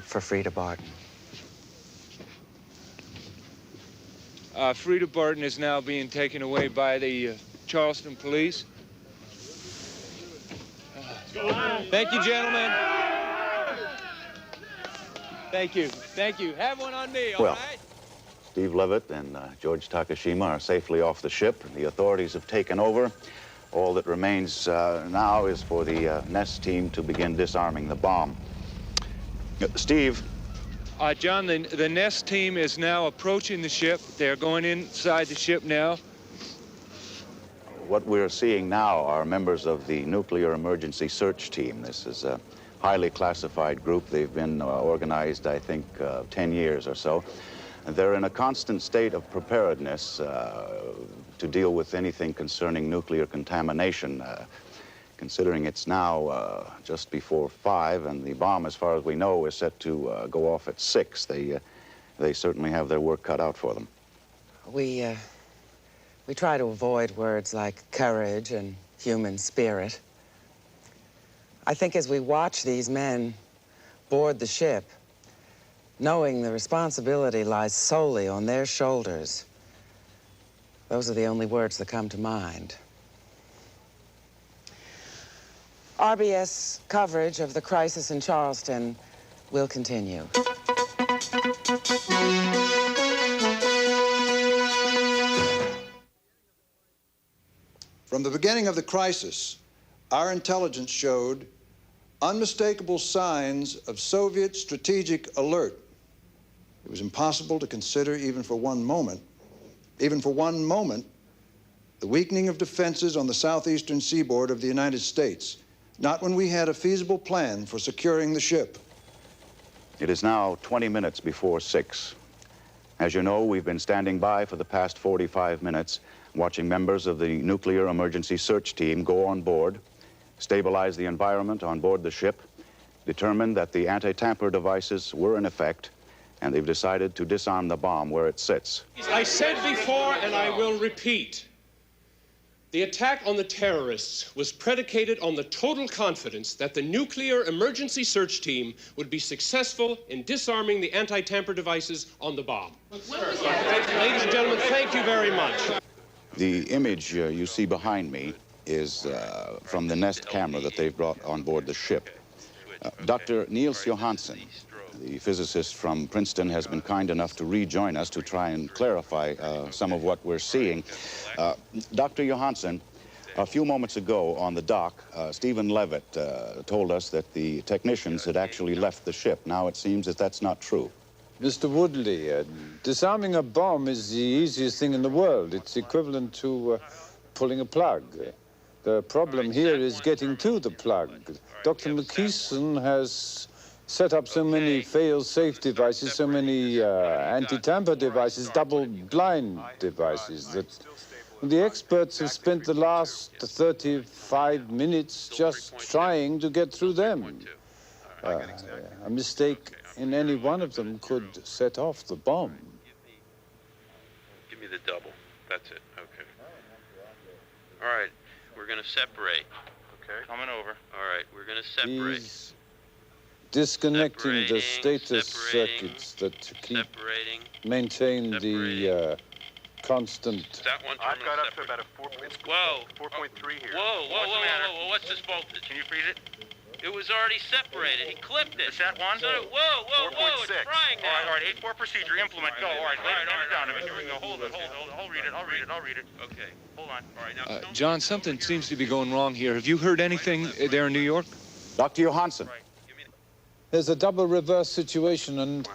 Speaker 5: for Frida Barton.
Speaker 3: Frida Barton is now being taken away by the Charleston police. Thank you, gentlemen. Thank you. Thank you. Have one on me, all right?
Speaker 11: Steve Levitt and George Takashima are safely off the ship. The authorities have taken over. All that remains now is for the Nest team to begin disarming the bomb. Steve.
Speaker 3: John, the Nest team is now approaching the ship. They're going inside the ship now.
Speaker 11: What we're seeing now are members of the Nuclear Emergency Search Team. This is a highly classified group. They've been organized, I think, 10 years or so. They're in a constant state of preparedness to deal with anything concerning nuclear contamination. Considering it's now just before 5, and the bomb, as far as we know, is set to go off at 6. They certainly have their work cut out for them.
Speaker 5: We try to avoid words like courage and human spirit. I think as we watch these men board the ship, knowing the responsibility lies solely on their shoulders, those are the only words that come to mind. RBS coverage of the crisis in Charleston will continue.
Speaker 15: From the beginning of the crisis, our intelligence showed unmistakable signs of Soviet strategic alert. It was impossible to consider even for one moment, the weakening of defenses on the southeastern seaboard of the United States, not when we had a feasible plan for securing the ship.
Speaker 11: It is now 20 minutes before 6. As you know, we've been standing by for the past 45 minutes, watching members of the nuclear emergency search team go on board, stabilize the environment on board the ship, determine that the anti-tamper devices were in effect, and they've decided to disarm the bomb where it sits.
Speaker 16: I said before, and I will repeat, the attack on the terrorists was predicated on the total confidence that the nuclear emergency search team would be successful in disarming the anti-tamper devices on the bomb. Ladies and gentlemen, thank you very much.
Speaker 11: The image you see behind me is from the Nest camera that they've brought on board the ship. Dr. Niels Johansen, the physicist from Princeton, has been kind enough to rejoin us to try and clarify some of what we're seeing. Dr. Johansen, a few moments ago on the dock, Stephen Levitt told us that the technicians had actually left the ship. Now it seems that that's not true.
Speaker 19: Mr. Woodley, disarming a bomb is the easiest thing in the world. It's equivalent to pulling a plug. The problem here is getting to the plug. Dr. McKeeson has set up so many fail-safe devices, so many anti-tamper devices, double-blind devices, that the experts have spent the last 35 minutes just trying to get through them. A mistake in any one of them could set off the bomb.
Speaker 21: Give me the double. That's it. Okay. All right. We're going to separate. Okay. Coming over. All right. We're going to separate.
Speaker 19: He's disconnecting the status circuits that keep maintain the constant.
Speaker 21: Is that one I've got up to about a 4.3 here. Whoa. What's this voltage? Can you freeze it? It was already separated. He clipped it. Is that one? Whoa. It's frying now. All right. 8-4 procedure. Implement. Go. All right. Down a minute. Here we go. Hold it. I'll read it. Okay. Hold on. All right. Now,
Speaker 18: John, something seems to be going wrong here. Have you heard anything there in New York?
Speaker 11: Dr. Johansen.
Speaker 19: There's a double reverse situation and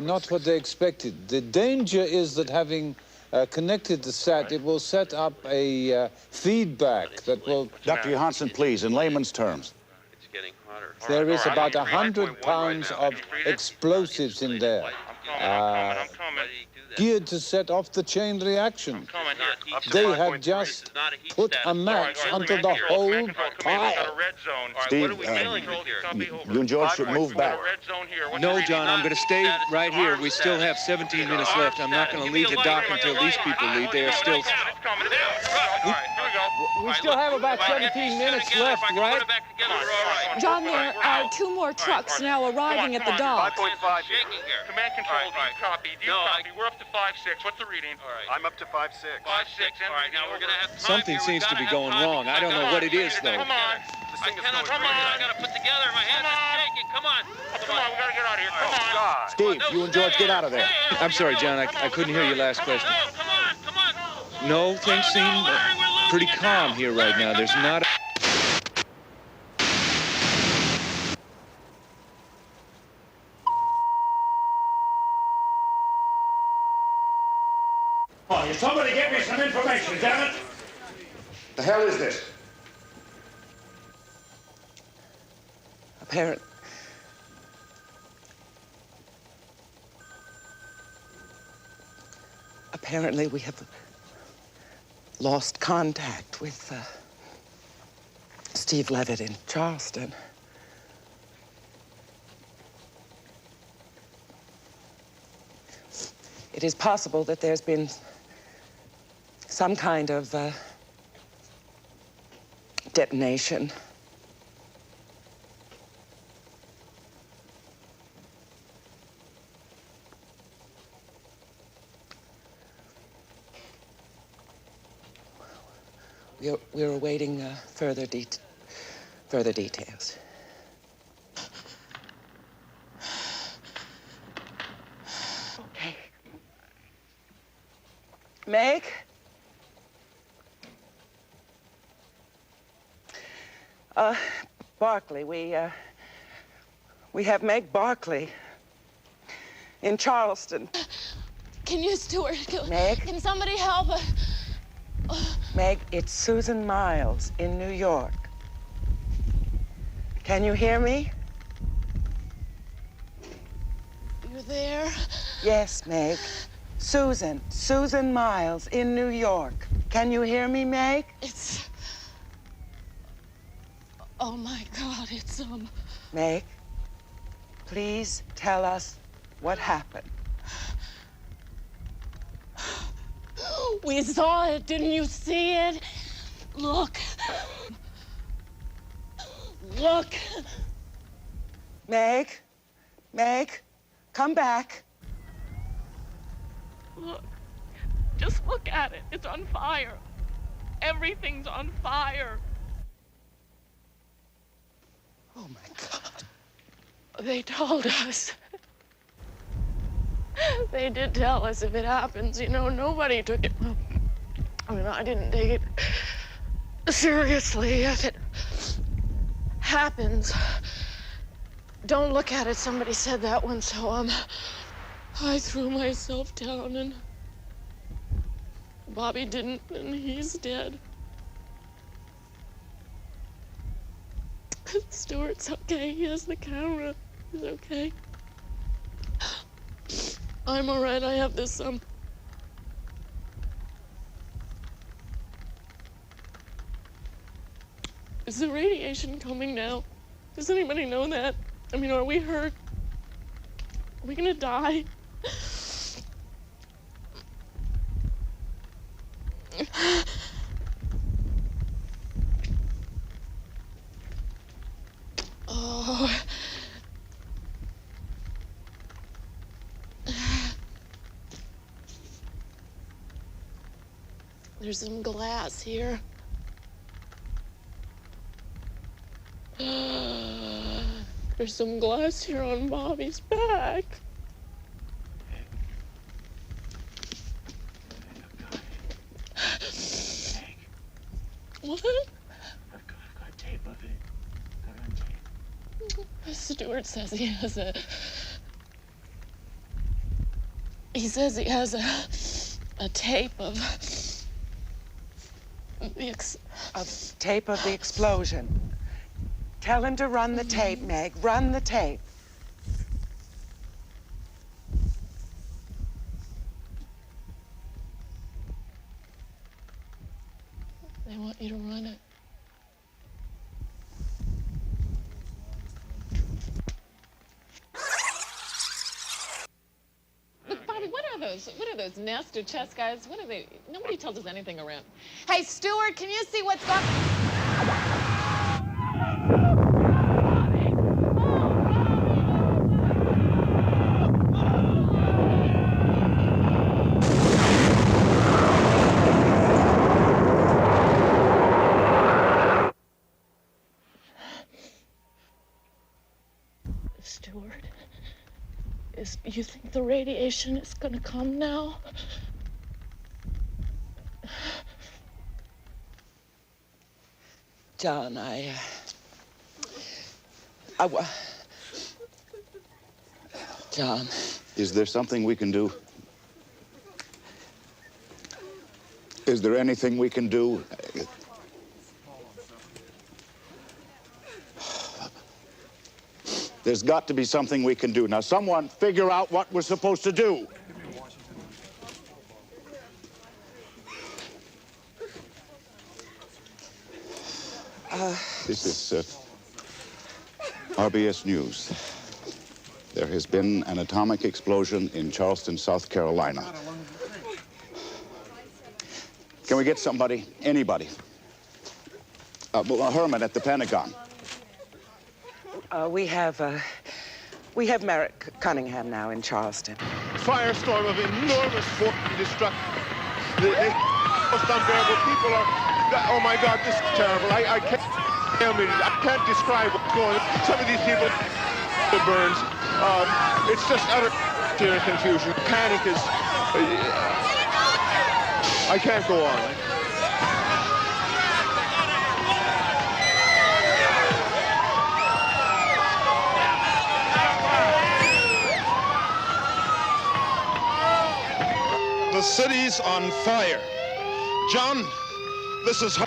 Speaker 19: not what they expected. The danger is that having connected the SAT, it will set up a feedback that will...
Speaker 11: Dr. Johansen, please, in layman's terms.
Speaker 21: It's getting hotter.
Speaker 19: There is about 100 pounds of explosives in there, geared to set off the chain reaction. They have just put a match onto the whole pile.
Speaker 11: Steve, you and George should move back.
Speaker 18: No, John, I'm going to stay right here. We still have 17 minutes left. I'm not going to leave the dock until these people leave. They are still...
Speaker 12: We still have about 17 minutes left, right? John, there are 2 more trucks now arriving at the dock.
Speaker 21: 5.5 here. Command control, do you copy? We're up to 5.6. What's the reading? All right. I'm up to 5.6. 5.6. All right, now we're going to have time.
Speaker 18: Something seems to be going wrong. I don't know what it is, though.
Speaker 21: Come on. I got to put together. My hands are shaking. Come on. We got to get out of here. Come on.
Speaker 11: Steve, you and George, get out of there.
Speaker 18: I'm sorry, John. I couldn't hear your last question.
Speaker 21: Come on.
Speaker 18: No, things seem pretty calm here right now. There's not...
Speaker 23: Oh, somebody get me some information, damn it!
Speaker 11: The hell is this?
Speaker 5: Apparently we have lost contact with Steve Levitt in Charleston. It is possible that there's been some kind of detonation. We're awaiting further details. Okay. Meg? Barkley, we have Meg Barkley in Charleston.
Speaker 12: Can you, Stuart?
Speaker 5: Meg?
Speaker 12: Can somebody help?
Speaker 5: Meg, it's Susan Miles in New York. Can you hear me?
Speaker 12: You're there?
Speaker 5: Yes, Meg. Susan Miles in New York. Can you hear me, Meg?
Speaker 12: It's... Oh, my God, it's,
Speaker 5: Meg, please tell us what happened.
Speaker 12: We saw it. Didn't you see it? Look. Look.
Speaker 5: Meg, come back.
Speaker 12: Look. Just look at it. It's on fire. Everything's on fire.
Speaker 5: Oh, my God.
Speaker 12: They told us. They did tell us if it happens, you know, nobody took it. I mean, I didn't take it seriously. If it happens, don't look at it. Somebody said that once, so I threw myself down, and Bobby didn't, and he's dead. Stuart's okay. He has the camera. He's okay. I'm all right. I have this, Is the radiation coming now? Does anybody know that? I mean, are we hurt? Are we gonna die? Oh. There's some glass here. There's some glass here on Bobby's back. What?
Speaker 2: I've got tape of it. Got it on tape.
Speaker 12: Stuart says he has a... He says he has a tape of...
Speaker 5: A tape of the explosion. Tell him to run the tape, Meg. Run the tape.
Speaker 12: They want you to run it.
Speaker 7: Look, Bobby, what are those nested chess guys? What are they? Nobody tells us anything around. Hey, Stuart, can you see what's up?
Speaker 12: Stuart, you think the radiation is gonna come now?
Speaker 5: John, John.
Speaker 11: Is there something we can do? Is there anything we can do? There's got to be something we can do. Now, someone figure out what we're supposed to do. This is RBS News. There has been an atomic explosion in Charleston, South Carolina. Can we get somebody, anybody? Herman at the Pentagon.
Speaker 5: We have Merrick Cunningham now in Charleston.
Speaker 6: Firestorm of enormous force and destruction. The most unbearable people are... Oh, my God, this is terrible. I can't describe what's going on. Some of these people burns. It's just utter fear and confusion. Panic is... I can't go on. The city's on fire. John, this is...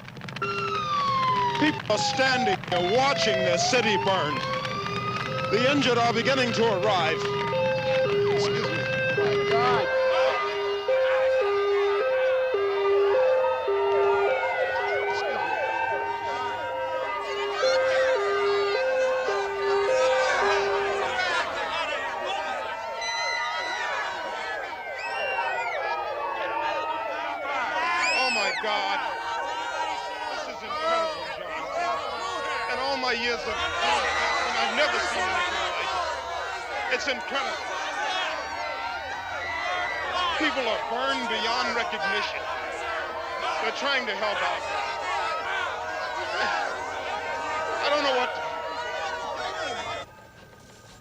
Speaker 6: People are standing here watching their city burn. The injured are beginning to arrive. Excuse me. My God. Oh, my God. This is incredible, John. In all my years of broadcasting, I've never seen anything like it. It's incredible. People are burned beyond recognition. They're trying to help out. I don't know what...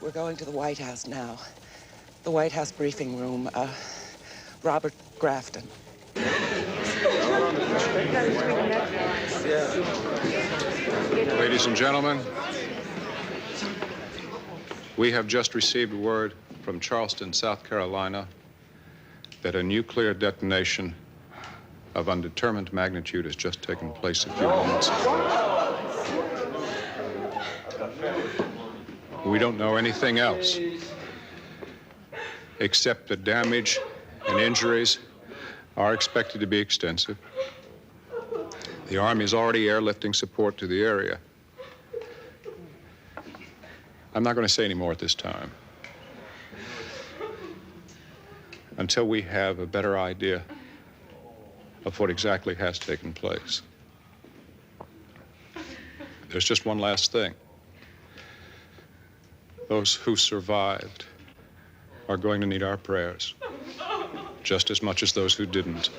Speaker 5: We're going to the White House now. The White House briefing room. Robert Grafton.
Speaker 8: Ladies and gentlemen, we have just received word from Charleston, South Carolina, that a nuclear detonation of undetermined magnitude has just taken place a few moments ago. We don't know anything else, except that damage and injuries are expected to be extensive. The Army is already airlifting support to the area. I'm not going to say any more at this time, until we have a better idea of what exactly has taken place. There's just one last thing. Those who survived are going to need our prayers, just as much as those who didn't.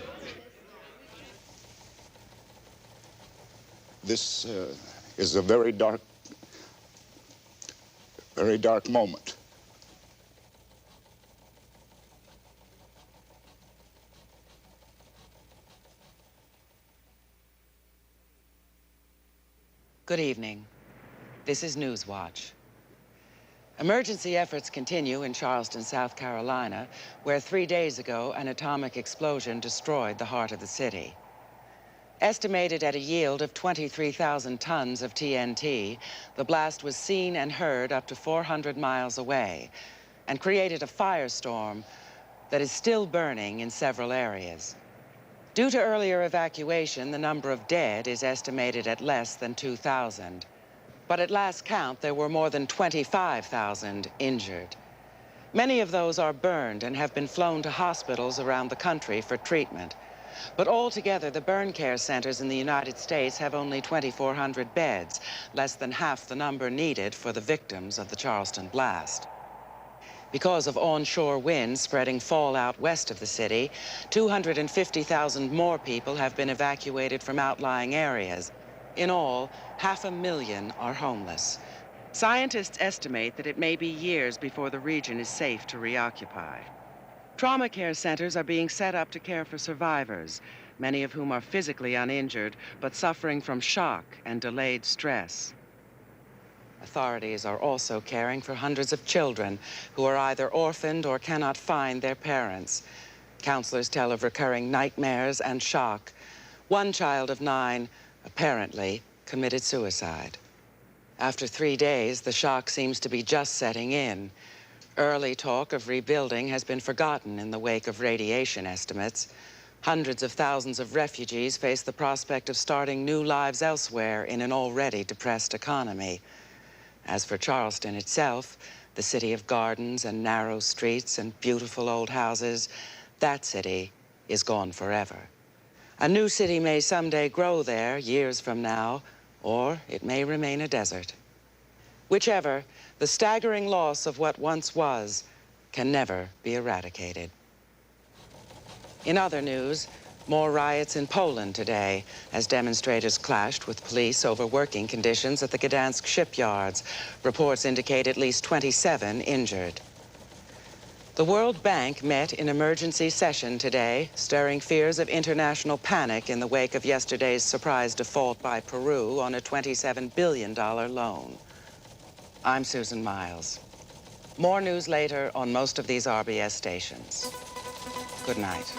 Speaker 11: This is a very dark moment.
Speaker 5: Good evening. This is Newswatch. Emergency efforts continue in Charleston, South Carolina, where 3 days ago an atomic explosion destroyed the heart of the city. Estimated at a yield of 23,000 tons of TNT, the blast was seen and heard up to 400 miles away and created a firestorm that is still burning in several areas. Due to earlier evacuation, the number of dead is estimated at less than 2,000. But at last count, there were more than 25,000 injured. Many of those are burned and have been flown to hospitals around the country for treatment. But altogether, the burn care centers in the United States have only 2,400 beds, less than half the number needed for the victims of the Charleston blast. Because of onshore winds spreading fallout west of the city, 250,000 more people have been evacuated from outlying areas. In all, 500,000 are homeless. Scientists estimate that it may be years before the region is safe to reoccupy. Trauma care centers are being set up to care for survivors, many of whom are physically uninjured, but suffering from shock and delayed stress. Authorities are also caring for hundreds of children who are either orphaned or cannot find their parents. Counselors tell of recurring nightmares and shock. One child of 9 apparently committed suicide. After 3 days, the shock seems to be just setting in. Early talk of rebuilding has been forgotten in the wake of radiation estimates. Hundreds of thousands of refugees face the prospect of starting new lives elsewhere in an already depressed economy. As for Charleston itself, the city of gardens and narrow streets and beautiful old houses, that city is gone forever. A new city may someday grow there years from now, or it may remain a desert. Whichever, the staggering loss of what once was can never be eradicated. In other news, more riots in Poland today as demonstrators clashed with police over working conditions at the Gdansk shipyards. Reports indicate at least 27 injured. The World Bank met in emergency session today, stirring fears of international panic in the wake of yesterday's surprise default by Peru on a $27 billion loan. I'm Susan Miles. More news later on most of these RBS stations. Good night.